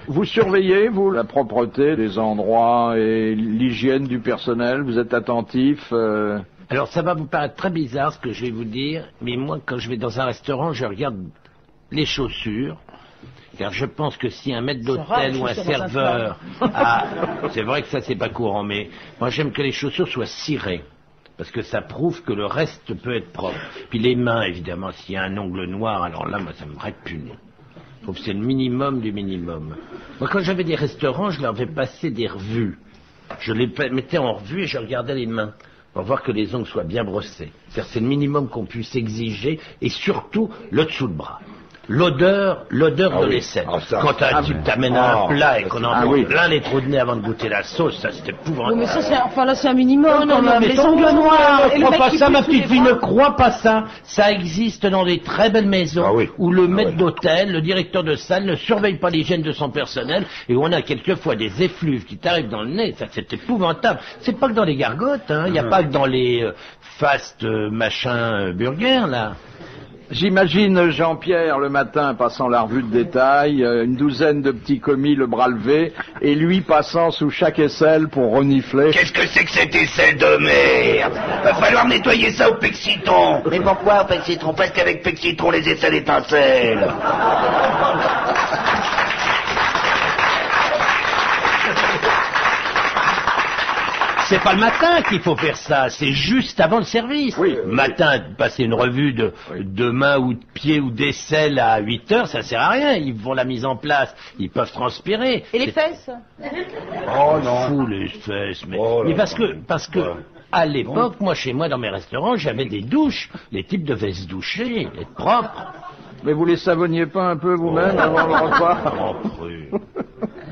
Vous surveillez, vous, la propreté des endroits et l'hygiène du personnel? Vous êtes attentif Alors ça va vous paraître très bizarre ce que je vais vous dire, mais moi quand je vais dans un restaurant, je regarde les chaussures, car je pense que si un maître d'hôtel ou un serveur c'est vrai que ça c'est pas courant, mais moi j'aime que les chaussures soient cirées, parce que ça prouve que le reste peut être propre. Puis les mains, évidemment, s'il y a un ongle noir, alors là, moi ça me répugne. Je trouve que c'est le minimum du minimum. Moi quand j'avais des restaurants, je leur fais passer des revues. Je les mettais en revue et je regardais les mains, pour voir que les ongles soient bien brossés. C'est le minimum qu'on puisse exiger, et surtout le dessous de bras. L'odeur de l'aisselle. Quand un type t'amène un plat et qu'on en met plein les trous de nez avant de goûter la sauce, ça c'est épouvantable. Oui, mais ça, c'est un minimum. Non, mais les ongles noirs. Ne crois pas ça, ma petite fille, ne crois pas ça. Ça existe dans des très belles maisons où le maître d'hôtel, le directeur de salle ne surveille pas l'hygiène de son personnel et où on a quelquefois des effluves qui t'arrivent dans le nez. Ça, c'est épouvantable. C'est pas que dans les gargotes, hein. Il n'y a pas que dans les fast burgers, là. J'imagine Jean-Pierre le matin passant la revue de détail, une douzaine de petits commis le bras levé, et lui passant sous chaque aisselle pour renifler. Qu'est-ce que c'est que cette aisselle de merde? Va falloir nettoyer ça au Pexcitron. Mais pourquoi au Pexcitron? Parce qu'avec Pexcitron, les aisselles étincellent. C'est pas le matin qu'il faut faire ça, c'est juste avant le service. Matin, passer une revue de main ou de pied ou d'aisselle à 8 heures, ça sert à rien. Ils font la mise en place, ils peuvent transpirer. Et les fesses? Oh non. Fou les fesses, mais parce que à l'époque, moi chez moi dans mes restaurants, j'avais des douches. Les types devaient se doucher, être propres. Mais vous les savonniez pas un peu vous-même avant le repas?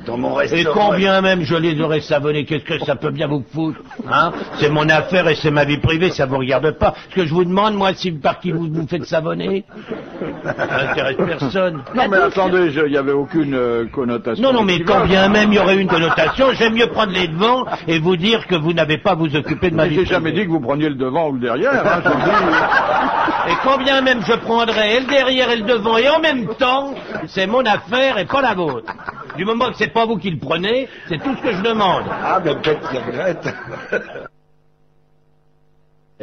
Dans mon restaurant. Et combien même je les aurais savonnés, qu'est-ce que ça peut bien vous foutre, hein? C'est mon affaire et c'est ma vie privée, ça vous regarde pas. Ce que je vous demande, moi, si par qui vous faites savonner, ça n'intéresse personne. Non mais attendez, il n'y avait aucune connotation. Non, mais quand bien même il y aurait une connotation, j'aime mieux prendre les devants et vous dire que vous n'avez pas à vous occuper de ma vie privée. J'ai jamais dit que vous preniez le devant ou le derrière, hein, je dis... Et quand bien même je prendrais et le derrière et le devant et en même temps, c'est mon affaire et pas la vôtre. Du moment que c'est pas vous qui le prenez, c'est tout ce que je demande. Ah, mais peut-être qu'il regrette.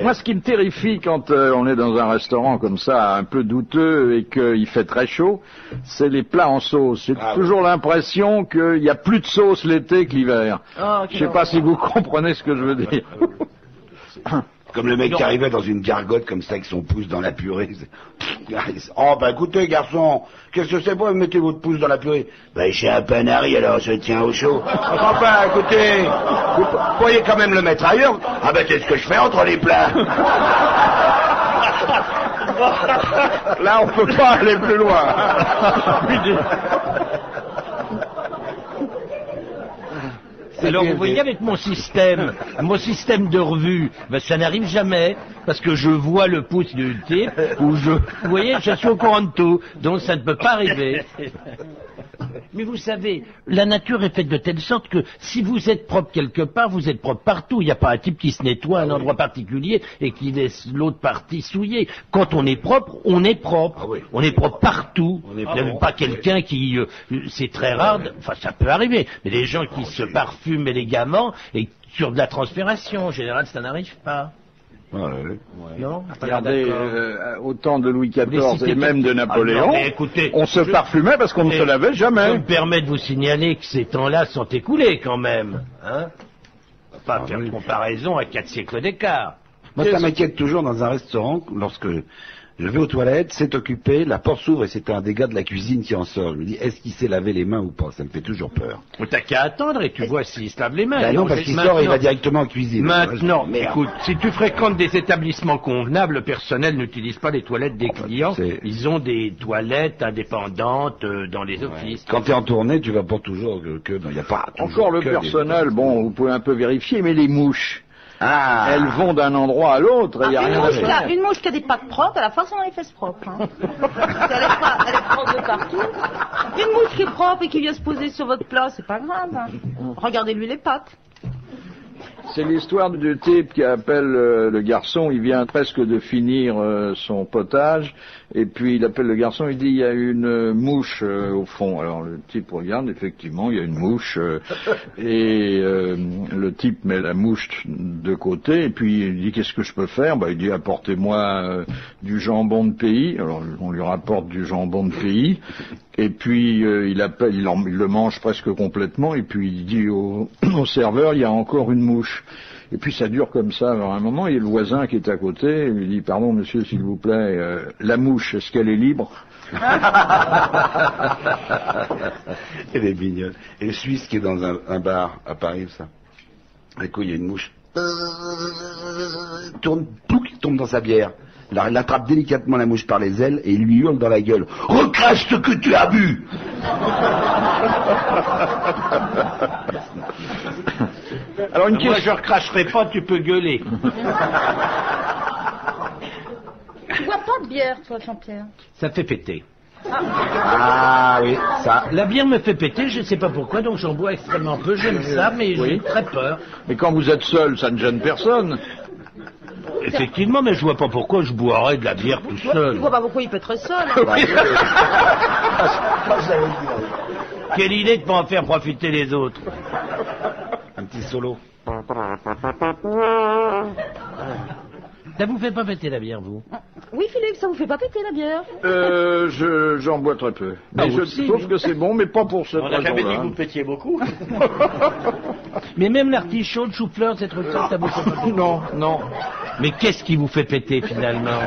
Moi, ce qui me terrifie quand on est dans un restaurant comme ça, un peu douteux et qu'il fait très chaud, c'est les plats en sauce. J'ai toujours l'impression qu'il y a plus de sauce l'été que l'hiver. Je sais pas si vous comprenez ce que je veux dire. Comme le mec qui arrivait dans une gargote comme ça avec son pouce dans la purée. Oh bah écoutez garçon, qu'est-ce que c'est pour mettez votre pouce dans la purée? Bah j'ai un panari alors je tiens au chaud. Enfin écoutez, vous pourriez quand même le mettre ailleurs. Ah bah c'est ce que je fais entre les plats. Là on peut pas aller plus loin. Alors vous voyez avec mon système de revue, ben, ça n'arrive jamais, parce que je vois le pouce du type, vous voyez, je suis au courant de tout, donc ça ne peut pas arriver. Mais vous savez, la nature est faite de telle sorte que si vous êtes propre quelque part, vous êtes propre partout. Il n'y a pas un type qui se nettoie à un endroit particulier et qui laisse l'autre partie souillée. Quand on est propre, on est propre. Ah oui. On est propre partout. Il n'y a pas quelqu'un qui... c'est très rare, enfin ça peut arriver, mais les gens qui se parfument élégamment et sur de la transpiration, en général, ça n'arrive pas. Non. Regardez, au temps de Louis XIV et même de Napoléon, Ah non, mais écoutez, on se parfumait parce qu'on ne se lavait Je jamais. me permets de vous signaler que ces temps-là sont écoulés quand même. Hein, on va pas faire de comparaison à 4 siècles d'écart. Moi, ça m'inquiète toujours dans un restaurant, lorsque je vais aux toilettes, c'est occupé, la porte s'ouvre et c'est un des gars de la cuisine qui en sort. Je me dis, est-ce qu'il s'est lavé les mains ou pas? Ça me fait toujours peur. T'as qu'à attendre et tu vois s'il se lave les mains. Ben non, parce qu'il sort et il va directement en cuisine. Maintenant, Merde. écoute, si tu fréquentes des établissements convenables, le personnel n'utilise pas les toilettes des clients. Ils ont des toilettes indépendantes dans les offices. Quand tu es en tournée, tu vas pas toujours que il n'y a pas toujours Encore le que personnel, bon, vous pouvez un peu vérifier, mais les mouches, Ah. elles vont d'un endroit à l'autre, il n'y a rien à faire. Une mouche qui a des pattes propres, elle a forcément les fesses propres. Hein. Elle est propre de partout. Une mouche qui est propre et qui vient se poser sur votre plat, c'est pas grave. Hein. Regardez-lui les pattes. C'est l'histoire du type qui appelle le garçon, il vient presque de finir son potage, et puis il appelle le garçon, il dit il y a une mouche au fond. Alors le type regarde, effectivement il y a une mouche, et le type met la mouche de côté, et puis il dit qu'est-ce que je peux faire? Il dit apportez-moi du jambon de pays. Alors on lui rapporte du jambon de pays, et puis il le mange presque complètement, et puis il dit au serveur il y a encore une mouche. Et puis ça dure comme ça. Alors à un moment, il y a le voisin qui est à côté, il lui dit pardon monsieur s'il vous plaît, la mouche, est-ce qu'elle est libre? Elle est mignonne. Et le Suisse qui est dans un bar à Paris, ça. Du coup, il y a une mouche. Tourne, plouc, tombe dans sa bière. Alors, il attrape délicatement la mouche par les ailes et il lui hurle dans la gueule. Recrache ce que tu as bu! Alors Moi, je recracherai pas, tu peux gueuler. Tu bois pas de bière, toi, Jean-Pierre? Ça fait péter. Ah oui, ça. La bière me fait péter, je ne sais pas pourquoi, donc j'en bois extrêmement peu. J'aime ça, mais j'ai très peur. Mais quand vous êtes seul, ça ne gêne personne. Effectivement, mais je vois pas pourquoi je boirais de la bière tout seul. Tu vois pas pourquoi il peut être seul. Quelle idée de pas en faire profiter les autres. Un petit solo. Ça vous fait pas péter la bière, vous? Oui, Philippe, ça vous fait pas péter la bière? J'en bois très peu. Mais Ah, je aussi, trouve que c'est bon, mais pas pour cette On n'a jamais dit que raison-là. vous pétiez beaucoup. Mais même l'artichaut, le chou-fleur, ces trucs-là, ça vous fait pas péter? Non, non. Mais qu'est-ce qui vous fait péter, finalement?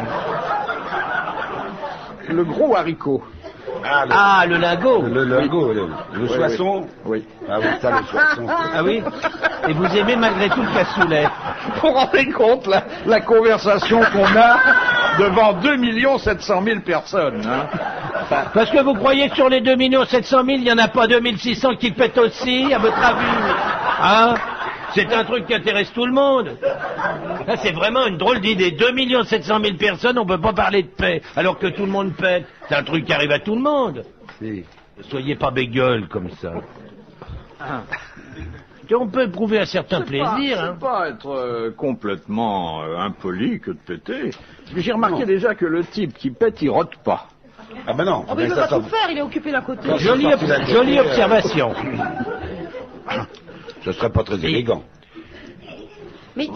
Le gros haricot. Ah, le lingot. Le lingot, le soisson. Oui. Ah oui, ça, le soisson. Ah oui? Et vous aimez malgré tout le cassoulet? Vous vous rendez compte la conversation qu'on a devant 2 700 000 personnes, hein. Parce que vous croyez que sur les 2 700 000, il n'y en a pas 2 600 qui pètent aussi, à votre avis? Hein? C'est un truc qui intéresse tout le monde. Là, c'est vraiment une drôle d'idée. 2 700 000 personnes, on peut pas parler de paix, alors que tout le monde pète. C'est un truc qui arrive à tout le monde. Si. Soyez pas bégueule comme ça. On peut éprouver un certain plaisir. Hein. C'est pas être complètement impoli que de péter. J'ai remarqué déjà que le type qui pète, il rote pas. Ah ben non. Oh, mais il peut pas tout faire, il est occupé d'un côté. Jolie observation. Ce serait pas très élégant. Mais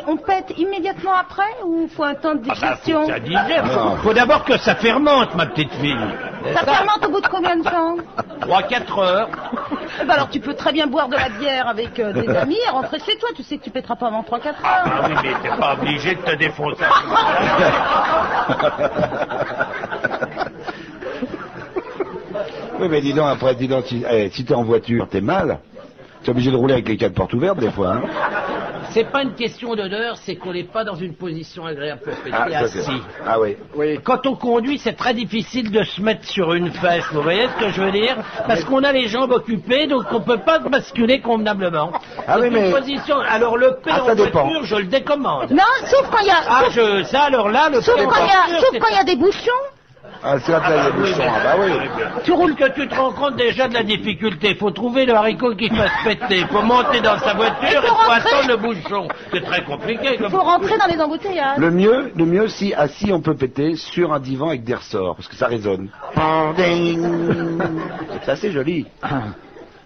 on pète immédiatement après ou faut un temps de digestion? Ça digère. Faut d'abord que ça fermente, ma petite fille. Ça fermente au bout de combien de temps? 3-4 heures. Eh ben alors tu peux très bien boire de la bière avec des amis et rentrer chez toi. Tu sais que tu pèteras pas avant 3-4 heures. Ah oui, mais t'es pas obligé de te défoncer. Oui, mais dis donc, après, si t'es en voiture, t'es mal. T'es obligé de rouler avec les 4 portes ouvertes, des fois, hein. C'est pas une question d'odeur, c'est qu'on n'est pas dans une position agréable pour péter Ah, ça, c'est- assis. Ah oui. Quand on conduit, c'est très difficile de se mettre sur une fesse, vous voyez ce que je veux dire? Parce qu'on a les jambes occupées, donc on peut pas basculer convenablement. Ah C'est oui, une mais- position. Alors le paix Ah, en ça dépend. voiture, je le décommande. Non, sauf quand il y a... Ah, ça alors là, le Sauf paix en quand voiture, il y a des bouchons. Ah, c'est la taille des bouchons, ah bah oui. Tu roules que tu te rends compte déjà de la difficulté. Faut trouver le haricot qui fasse péter. Faut monter dans sa voiture et faut attendre le bouchon. C'est très compliqué. Il faut rentrer dans les embouteillages. Le mieux, si assis, on peut péter sur un divan avec des ressorts, parce que ça résonne. C'est assez joli.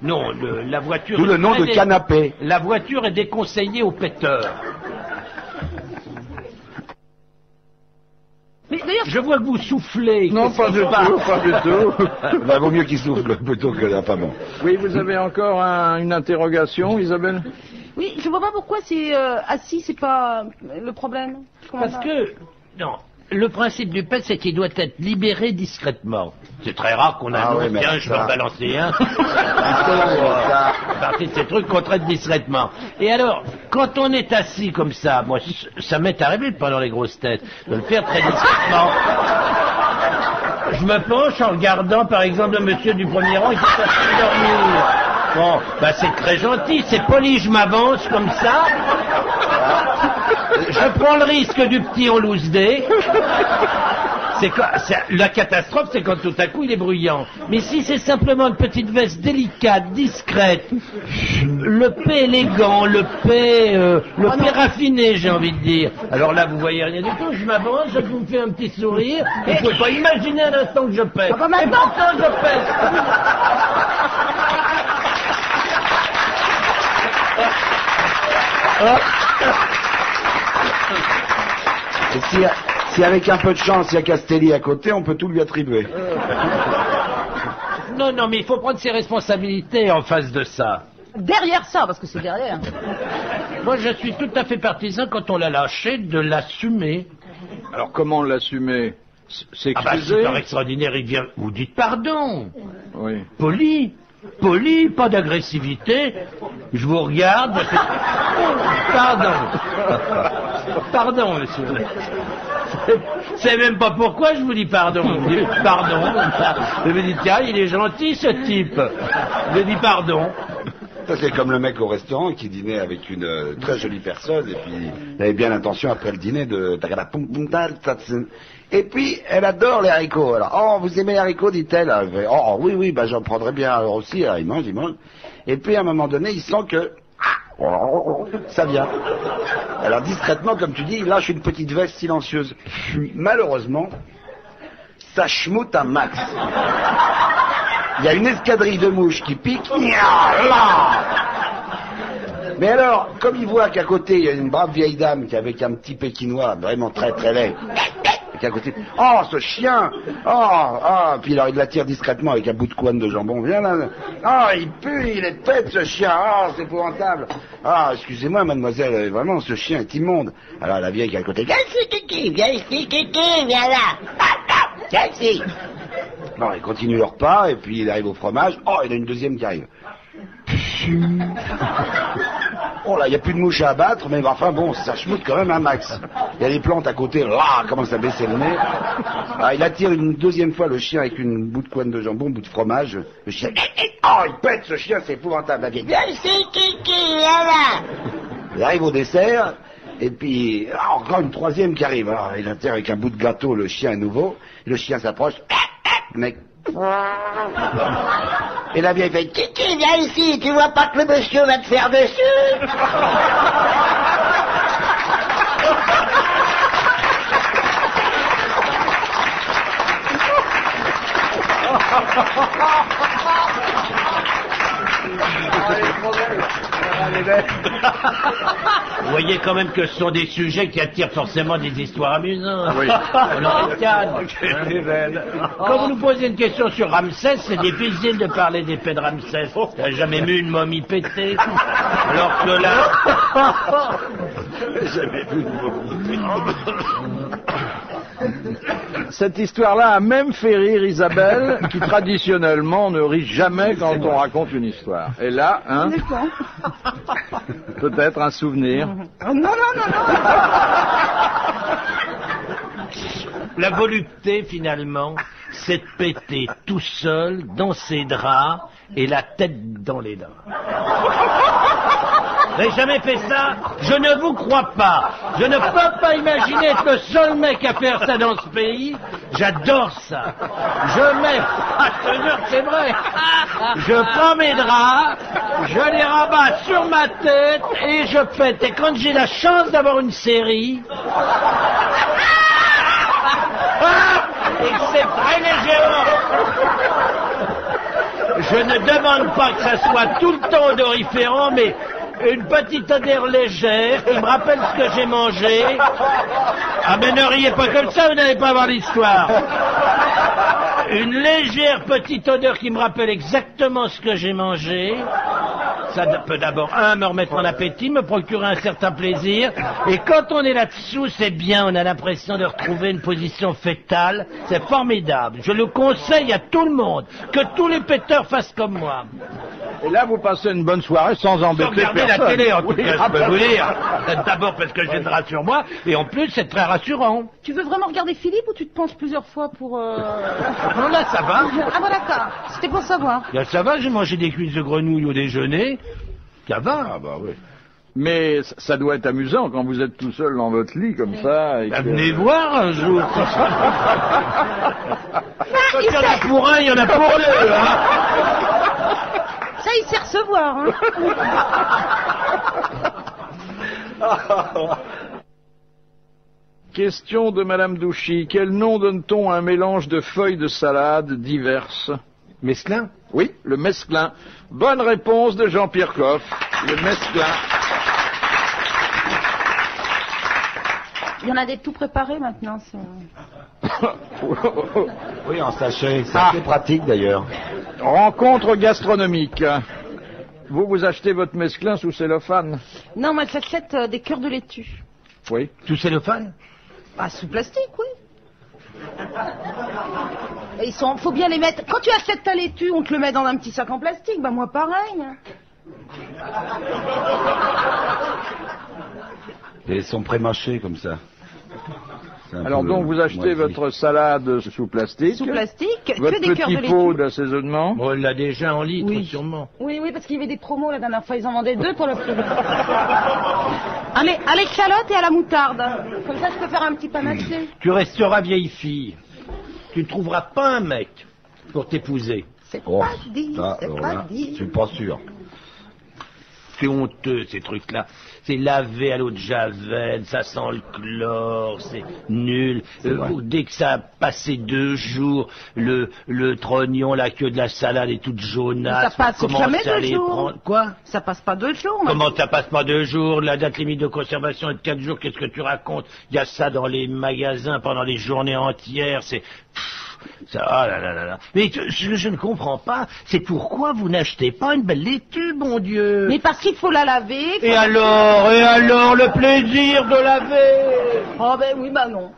Non, la voiture... D'où le nom de canapé. La voiture est déconseillée aux péteurs. Mais d'ailleurs, je vois que vous soufflez. Non, pas du tout, pas du tout. Bah, vaut mieux qu'il souffle plutôt que là, pas bon. Oui, vous avez encore une interrogation, Isabelle? Oui, je vois pas pourquoi c'est assis, c'est pas le problème. Parce que, non, le principe du pet, c'est qu'il doit être libéré discrètement. C'est très rare qu'on annonce, tiens, je vais en balancer un. C'est partie de ces trucs qu'on traite discrètement. Et alors, quand on est assis comme ça, moi, ça m'est arrivé pendant les grosses têtes, de le faire très discrètement. Je me penche en regardant, par exemple, le monsieur du premier rang qui est en train de dormir. Bon, bah c'est très gentil, c'est poli, je m'avance comme ça. Je prends le risque du petit en loose day. La catastrophe, c'est quand tout à coup il est bruyant. Mais si c'est simplement une petite veste délicate, discrète, le paix élégant, le paix raffiné, j'ai envie de dire. Alors là, vous voyez rien du tout, je m'avance, je vous fais un petit sourire, et vous pouvez pas imaginer à l'instant que je pèse. Ah bah maintenant je pèse. Et si avec un peu de chance, il y a Castelli à côté, on peut tout lui attribuer. Non, mais il faut prendre ses responsabilités en face de ça. Derrière ça, parce que c'est derrière. Moi, je suis tout à fait partisan, quand on l'a lâché, de l'assumer. Alors, comment l'assumer? C'est super extraordinaire, il vient... Vous dites pardon. Oui. Poli, pas d'agressivité. Je vous regarde. Pardon, monsieur. C'est même pas pourquoi je vous dis pardon. Je vous dis pardon. Je me dis, tiens, il est gentil ce type. Je lui dis pardon. Ça, c'est comme le mec au restaurant qui dînait avec une très jolie personne et puis il avait bien l'intention après le dîner de... Et puis, elle adore les haricots. Alors, oh, vous aimez les haricots, dit-elle. Oh, oui, bah j'en prendrais bien alors aussi. Alors, il mange. Et puis, à un moment donné, il sent que... ça vient. Alors, discrètement, comme tu dis, il lâche une petite veste silencieuse. Malheureusement, ça schmoute un max. Il y a une escadrille de mouches qui pique. Mais alors, comme il voit qu'à côté, il y a une brave vieille dame qui est avec un petit pékinois vraiment très très laid, et qu'à côté, oh, ce chien, puis alors il l'attire discrètement avec un bout de couenne de jambon, viens là, il pue, il est pète ce chien, c'est épouvantable, excusez-moi mademoiselle, vraiment ce chien est immonde. Alors la vieille qui est à côté, viens ici, viens là, viens ici. Bon, ils continuent leur pas, et puis il arrive au fromage, il y en a une deuxième qui arrive. Oh là, il n'y a plus de mouches à abattre, mais enfin bon, ça schmoute quand même un max. Il y a des plantes à côté, commence à baisser le nez. Il attire une deuxième fois le chien avec une bout de couenne de jambon, un bout de fromage. Le chien, il pète ce chien, c'est épouvantable. Viens ici, Kiki, viens là. Il arrive au dessert, et puis encore une troisième qui arrive. Alors, il attire avec un bout de gâteau le chien à nouveau. Le chien s'approche, mec. Et la vieille fait, Kiki, viens ici, tu vois pas que le monsieur va te faire dessus? Vous voyez quand même que ce sont des sujets qui attirent forcément des histoires amusantes. Oui. Quand vous nous posez une question sur Ramsès, c'est difficile de parler des faits de Ramsès. T'as jamais vu une momie pétée? Alors que là... Jamais vu une momie pétée. Cette histoire-là a même fait rire Isabelle, qui traditionnellement ne rit jamais quand on raconte une histoire. Et là, peut-être un souvenir. Non. La volupté, finalement, c'est de péter tout seul, dans ses draps, et la tête dans les draps. Vous n'avez jamais fait ça? Je ne vous crois pas. Je ne peux pas imaginer être le seul mec à faire ça dans ce pays. J'adore ça. Je mets... Ah, je te jure que c'est vrai. Je prends mes draps, je les rabats sur ma tête et je pète. Et quand j'ai la chance d'avoir une série... et que c'est très légèrement... Je ne demande pas que ça soit tout le temps odoriférant, mais une petite odeur légère qui me rappelle ce que j'ai mangé. Ah mais ne riez pas comme ça, vous n'allez pas voir l'histoire. Une légère petite odeur qui me rappelle exactement ce que j'ai mangé. Ça peut d'abord, me remettre en appétit, me procurer un certain plaisir. Et quand on est là-dessous, c'est bien, on a l'impression de retrouver une position fétale. C'est formidable. Je le conseille à tout le monde. Que tous les péteurs fassent comme moi. Et là, vous passez une bonne soirée sans embêter Sans regarder personne. la télé, en tout Oui, cas, ah je peux ben vous oui. dire. D'abord parce que j'ai le drap sur moi, et en plus, c'est très rassurant. Tu veux vraiment regarder Philippe ou tu te penches plusieurs fois pour... Non, là, ça va. Ah bon, d'accord. C'était pour savoir. Là, ça va, j'ai mangé des cuisses de grenouille au déjeuner. Ça va. Ah bah oui. Mais ça doit être amusant quand vous êtes tout seul dans votre lit comme ça. Et Bah, que... venez voir un jour. Quand il y en a pour un, il y en a pour deux. Hein. Ça, il sait recevoir. Hein. Question de Madame Douchy. Quel nom donne-t-on à un mélange de feuilles de salade diverses? Mesclin? Oui, le mesclin. Bonne réponse de Jean-Pierre Coff. Le mesclin. Il y en a des tout préparés maintenant. Oui, en sachet. C'est assez pratique d'ailleurs. Rencontre gastronomique. Vous achetez votre mesclin sous cellophane? Non, moi j'achète des cœurs de laitue. Oui. Tout cellophane? Ah, sous plastique, oui. Et faut bien les mettre. Quand tu achètes ta laitue, on te le met dans un petit sac en plastique. Bah moi pareil. Et ils sont prémâchés comme ça. Alors donc vous achetez votre salade sous plastique. Sous plastique. Votre que des cœurs de petit pot laitue. d'assaisonnement. Bon, on l'a déjà en litre, Oui. sûrement. Oui, parce qu'il y avait des promos la dernière fois. Ils en vendaient 2 pour le prix. À l'échalote et à la moutarde. Comme ça, je peux faire un petit panaché. Tu resteras vieille fille. Tu ne trouveras pas un mec pour t'épouser. C'est Oh, pas dit, ça, c'est alors pas là, dit. je suis pas sûr. C'est honteux, ces trucs-là. C'est lavé à l'eau de javel, ça sent le chlore, c'est nul. Dès que ça a passé 2 jours, le trognon, la queue de la salade est toute jaunasse. Ça passe jamais 2 jours. Prendre... Quoi? Ça passe pas 2 jours. Comment ça passe pas 2 jours? La date limite de conservation est de 4 jours. Qu'est-ce que tu racontes? Il y a ça dans les magasins pendant les journées entières. C'est... Ça, ah là là là là. Mais je ne comprends pas, c'est pourquoi vous n'achetez pas une belle laitue, bon Dieu. Mais parce qu'il faut la laver. Et alors, le plaisir de laver. Oh ben oui, bah non.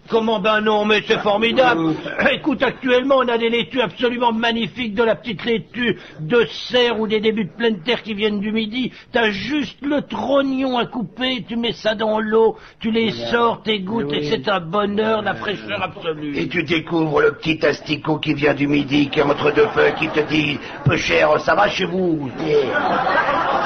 Comment ben non, mais c'est formidable. Écoute, actuellement, on a des laitues absolument magnifiques, de la petite laitue de serre ou des débuts de pleine terre qui viennent du midi. T'as juste le trognon à couper, tu mets ça dans l'eau, tu les sors, t'égouttes, et c'est un bonheur, la fraîcheur absolue. Et tu découvres le petit asticot qui vient du midi, qui est entre 2 feux, qui te dit « Peu cher, ça va chez vous ?»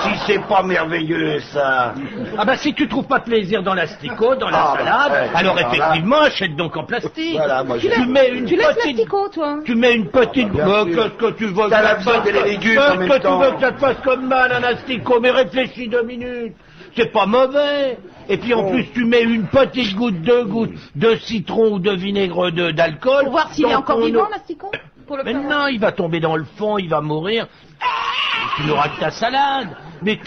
Si c'est pas merveilleux, ça. Ah ben si tu trouves pas de plaisir dans l'asticot, dans la salade, alors effectivement, achète donc en plastique. Voilà, moi, Tu tu mets une laisses petite... l'asticot, toi. Tu mets une petite... Bien sûr. Qu'est-ce que tu veux T'as que la ça viande fasse- et les légumes Qu'est-ce en même que tu temps. veux que ça te fasse comme mal, un asticot? Mais réfléchis 2 minutes. C'est pas mauvais. Et puis en plus, tu mets une petite goutte, 2 gouttes de citron ou de vinaigre d'alcool. Pour voir s'il est dans encore ton vivant, eau. l'asticot. Pour le Mais faire. non, il va tomber dans le fond, il va mourir. Tu n'auras que ta salade. Mais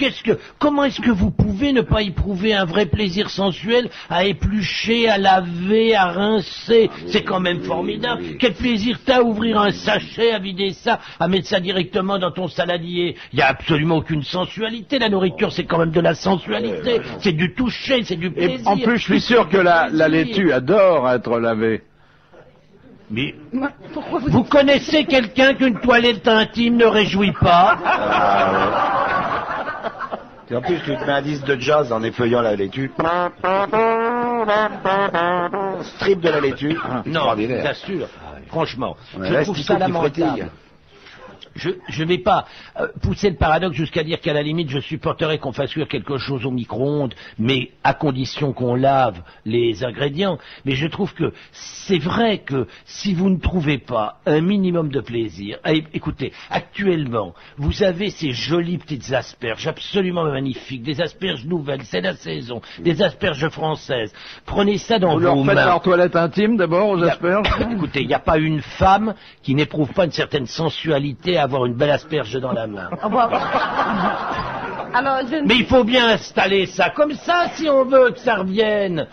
comment est-ce que vous pouvez ne pas éprouver un vrai plaisir sensuel à éplucher, à laver, à rincer? C'est quand même formidable. Quel plaisir t'as à ouvrir un sachet, à vider ça, à mettre ça directement dans ton saladier? Il n'y a absolument aucune sensualité. La nourriture, c'est quand même de la sensualité. C'est du toucher, c'est du Et plaisir. en plus, je suis sûr que la laitue adore être lavée. Mais Pourquoi vous connaissez quelqu'un qu'une toilette intime ne réjouit pas? Et en plus, tu te mets un disque de jazz en effeuillant la laitue. Strip de la laitue. Non, Extraordinaire. j'assure. Franchement, Ouais, je trouve ça l'asticot qui lamentable. frétille. Je vais pas pousser le paradoxe jusqu'à dire qu'à la limite, je supporterais qu'on fasse cuire quelque chose au micro-ondes, mais à condition qu'on lave les ingrédients. Mais je trouve que c'est vrai que si vous ne trouvez pas un minimum de plaisir, écoutez, actuellement, vous avez ces jolies petites asperges absolument magnifiques, des asperges nouvelles, c'est la saison, des asperges françaises. Prenez ça dans vous vos mains. Vous leur faites leur toilette intime d'abord aux asperges? Écoutez, il n'y a pas une femme qui n'éprouve pas une certaine sensualité à avoir une belle asperge dans la main. Alors, Mais il faut bien installer ça comme ça si on veut que ça revienne.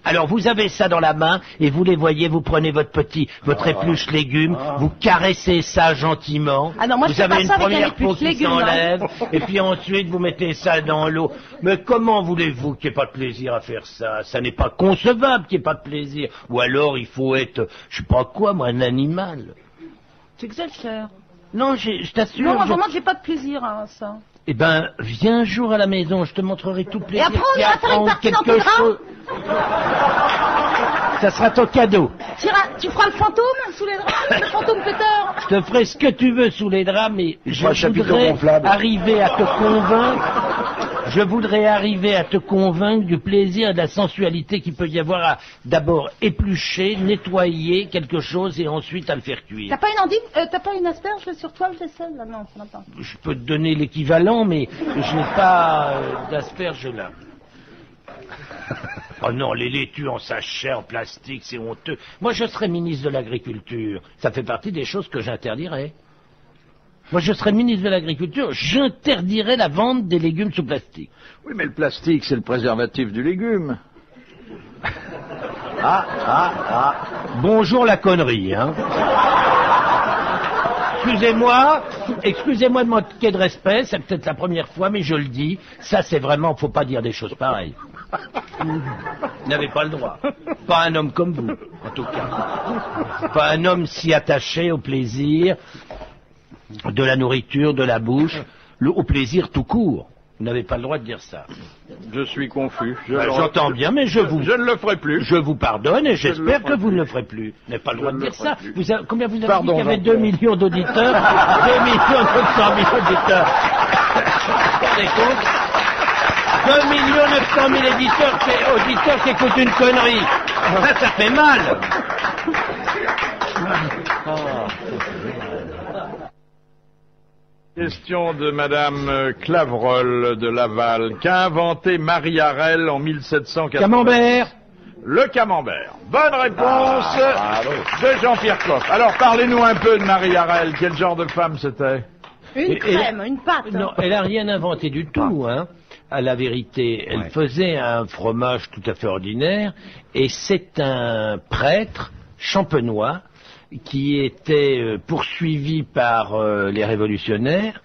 Alors vous avez ça dans la main et vous les voyez, vous prenez votre épluche légumes, vous caressez ça gentiment. Ah non, moi, vous avez une première peau qui légumes, s'enlève et puis ensuite vous mettez ça dans l'eau. Mais comment voulez-vous qu'il n'y ait pas de plaisir à faire ça? Ça n'est pas concevable qu'il n'y ait pas de plaisir. Ou alors il faut être, je sais pas quoi moi, un animal. T'exagères. Non, je t'assure. Non, vraiment, j'ai pas de plaisir à ça. Eh ben, viens un jour à la maison, je te montrerai tout plaisir. Et après, on ira faire une partie dans ton Ça sera ton cadeau. Tu feras le fantôme sous les draps, le fantôme péteur. Je te ferai ce que tu veux sous les draps, mais je voudrais arriver à te convaincre. Je voudrais arriver à te convaincre du plaisir et de la sensualité qu'il peut y avoir à d'abord éplucher, nettoyer quelque chose et ensuite à le faire cuire. T'as pas une endive, t'as pas une asperge sur toi, je sais, là, non, ça n'a pas. Je peux te donner l'équivalent, mais je n'ai pas d'asperge là. Oh non, les laitues en sachet, en plastique, c'est honteux. Moi, je serais ministre de l'Agriculture. Ça fait partie des choses que j'interdirais. Moi, je serais ministre de l'Agriculture, j'interdirais la vente des légumes sous plastique. Oui, mais le plastique, c'est le préservatif du légume. Bonjour la connerie, hein. Excusez-moi de manquer de respect, c'est peut-être la première fois, mais je le dis, ça c'est vraiment, faut pas dire des choses pareilles. Vous n'avez pas le droit. Pas un homme comme vous, en tout cas. Pas un homme si attaché au plaisir de la nourriture, de la bouche, au plaisir tout court. Vous n'avez pas le droit de dire ça. Je suis confus. J'entends bien, mais je ne le ferai plus. Je vous pardonne et j'espère que vous ne le ferez plus. Vous n'avez pas le droit de dire ça. Combien vous avez dit qu'il y avait 2 millions d'auditeurs 2 millions 900 000 auditeurs. Vous vous rendez compte 2 millions 900 000 auditeurs qui écoutent une connerie. Ça fait mal. Question de Madame Clavreul de Laval. Qu'a inventé Marie Harel en 1780? Camembert. Le camembert. Bonne réponse de Jean-Pierre Coff. Alors parlez-nous un peu de Marie Harel. Quel genre de femme c'était? Une crème, une pâte. Non, elle n'a rien inventé du tout, hein. À la vérité, elle faisait un fromage tout à fait ordinaire, et c'est un prêtre champenois qui était poursuivi par les révolutionnaires,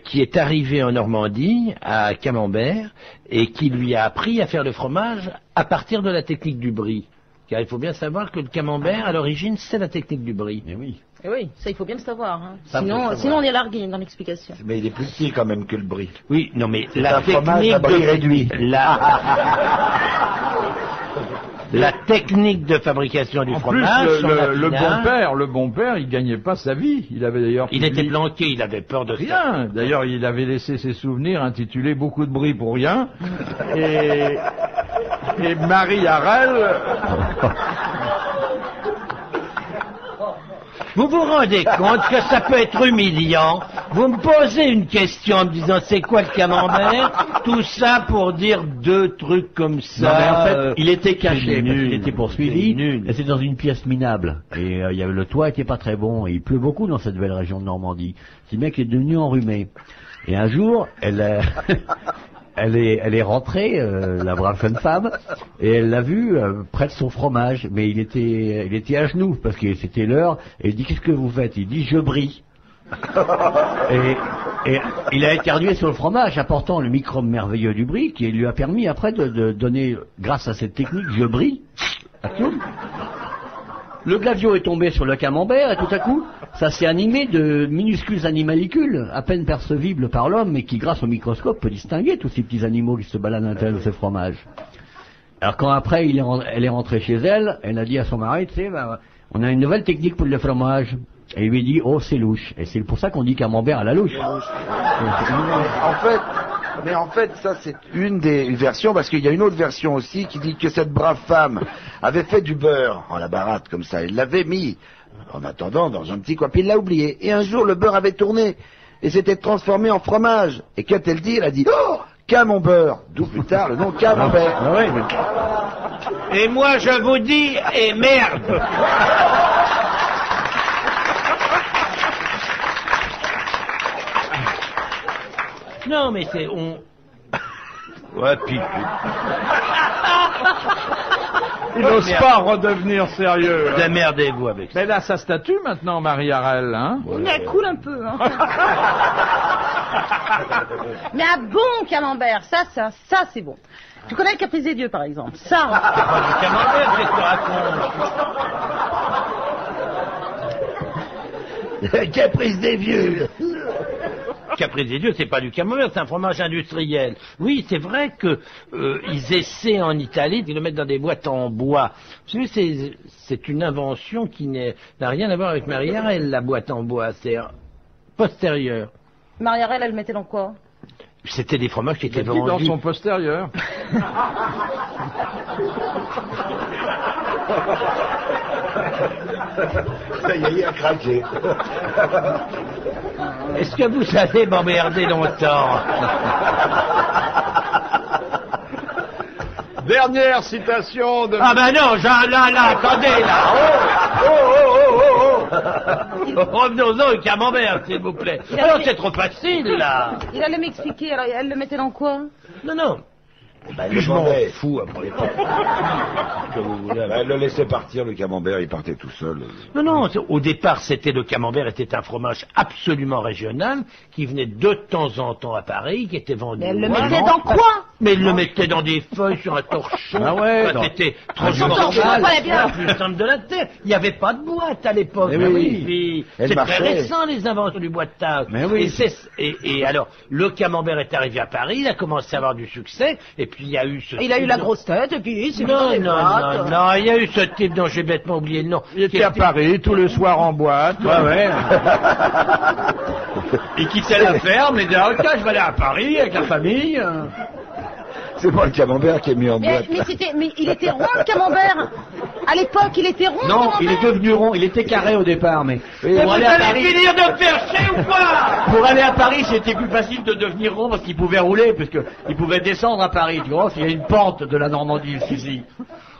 qui est arrivé en Normandie, à Camembert, et qui lui a appris à faire le fromage à partir de la technique du brie. Car il faut bien savoir que le camembert, à l'origine, c'est la technique du brie. Mais oui. Et oui, ça il faut bien le savoir. Hein. Sinon on est largué dans l'explication. Mais il est plus petit quand même que le brie. Oui, non mais la technique de réduit. La technique de fabrication du fromage. Le bon père, il gagnait pas sa vie. Il avait d'ailleurs. Il était planqué, il avait peur de rien. D'ailleurs, il avait laissé ses souvenirs intitulés Beaucoup de brie pour rien. Et Marie Harel. Vous vous rendez compte que ça peut être humiliant? Vous me posez une question en me disant c'est quoi le camembert? Tout ça pour dire 2 trucs comme ça. Non, mais en fait, il était caché, parce qu'il était poursuivi, et c'est dans une pièce minable. Et le toit était pas très bon, et il pleut beaucoup dans cette belle région de Normandie. Ce mec est devenu enrhumé. Et un jour, elle est rentrée, la brave jeune femme, et elle l'a vu près de son fromage, mais il était à genoux, parce que c'était l'heure, et il dit, qu'est-ce que vous faites? Il dit, je brille. et il a éternué sur le fromage, apportant le microbe merveilleux du brie, qui lui a permis après de donner, grâce à cette technique, je brille, à tout. Le glavio est tombé sur le camembert, et tout à coup, ça s'est animé de minuscules animalcules, à peine percevibles par l'homme, mais qui, grâce au microscope, peut distinguer tous ces petits animaux qui se baladent à l'intérieur de ce fromage. Alors quand après, elle est rentrée chez elle, elle a dit à son mari, tu sais, on a une nouvelle technique pour le fromage. Et il lui dit, oh, c'est louche. Et c'est pour ça qu'on dit Camembert à la louche. En fait, ça c'est une des versions, parce qu'il y a une autre version aussi qui dit que cette brave femme avait fait du beurre en la baratte comme ça. Elle l'avait mis, en attendant, dans un petit coin, puis il l'a oublié. Et un jour, le beurre avait tourné et s'était transformé en fromage. Et qu'a-t-elle dit? Elle a dit, oh, Camembert. D'où plus tard le nom Camembert. Ah ouais, Et moi, je vous dis, et merde. Non, mais c'est... Ouais, puis... Il n'ose pas redevenir sérieux. Démerdez-vous avec ça. Mais là, ça statue maintenant, Marie-Arelle, hein? Mais elle coule un peu, hein. Mais un bon camembert, ça, c'est bon. Tu connais le Caprice des Dieux, par exemple? Ça. C'est pas du camembert, qu'est-ce que tu racontes? Caprice des vieux. Caprice des Dieux, c'est pas du camembert, c'est un fromage industriel. Oui, c'est vrai que ils essaient en Italie de le mettre dans des boîtes en bois. Vous savez, c'est une invention qui n'a rien à voir avec Marie-Arelle, la boîte en bois. C'est postérieur. Marie-Arelle, elle mettait dans quoi? C'était des fromages qui étaient Dans vendus. son postérieur. Ça y est, il a craqué. Est-ce que vous allez m'emmerder longtemps? Dernière citation de... Ah ben non, là, attendez, là. Revenons-en au camembert, s'il vous plaît. Alors, c'est trop facile, là. Il allait m'expliquer, alors elle le mettait dans quoi? Non. Je m'en fous après. Que vous voulez. Elle le laissait partir, le camembert, il partait tout seul. Non, au départ, le camembert était un fromage absolument régional qui venait de temps en temps à Paris, qui était vendu. Mais elle le mettait dans quoi? Mais il le mettait dans des feuilles sur un torchon. Ah ouais, c'était trop bien. plus simple de la terre. Il n'y avait pas de boîte à l'époque. Mais oui. C'est très récent, les inventions du boîtage. Mais oui. Et alors, le camembert est arrivé à Paris, il a commencé à avoir du succès, et puis il y a eu ce... Il a eu la grosse tête, et puis... Non, il y a eu ce type dont j'ai bêtement oublié le nom. Il était à Paris, tous les soirs en boîte. ouais. Il quittait la ferme, et disait, ok, je vais aller à Paris avec la famille. C'est pas le camembert qui est mis en boîte. Mais il était rond, le camembert. À l'époque, il était rond, Non, le camembert. il est devenu rond, il était carré au départ, mais... Mais vous allez finir de me faire chier ou quoi? Pour aller à Paris, c'était plus facile de devenir rond parce qu'il pouvait rouler, parce qu'il pouvait descendre à Paris, tu vois, il y a une pente de la Normandie ici.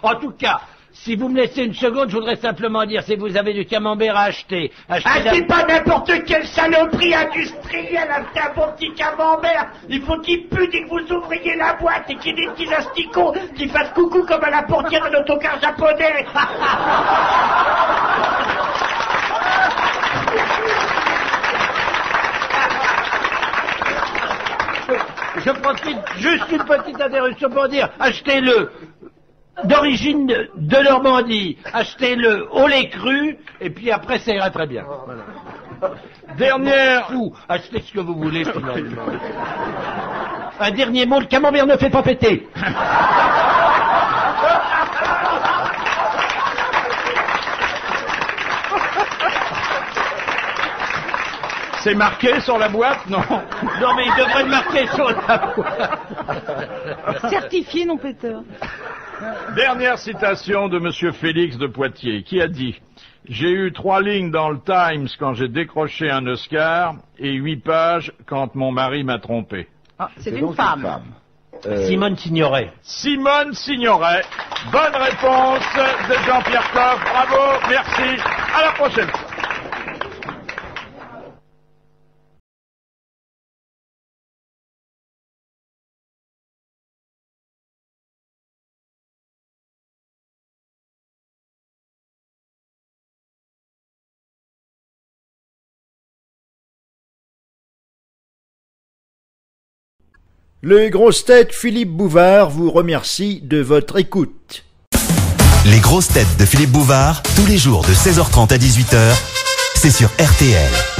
En tout cas, si vous me laissez une seconde, je voudrais simplement dire, si vous avez du camembert à acheter... Achetez pas n'importe quelle saloperie industrielle, achetez un bon petit camembert. Il faut qu'il pue dès que vous ouvriez la boîte et qu'il y ait des petits asticots qui fassent coucou comme à la portière d'un autocar japonais. Je profite juste une petite interruption pour dire, achetez-le d'origine de Normandie, achetez-le au lait cru, et puis après ça ira très bien. Voilà. Dernière... Achetez ce que vous voulez finalement. Un dernier mot, le camembert ne fait pas péter. C'est marqué sur la boîte, non? Non, mais il devrait le marquer sur la boîte. Certifié non péteur. Dernière citation de Monsieur Félix de Poitiers, qui a dit « J'ai eu 3 lignes dans le Times quand j'ai décroché un Oscar et 8 pages quand mon mari m'a trompé. » Ah, c'est une femme. Simone Signoret. Simone Signoret. Bonne réponse de Jean-Pierre Coff. Bravo, merci. À la prochaine fois. Les grosses têtes Philippe Bouvard vous remercie de votre écoute. Les grosses têtes de Philippe Bouvard, tous les jours de 16h30 à 18h, c'est sur RTL.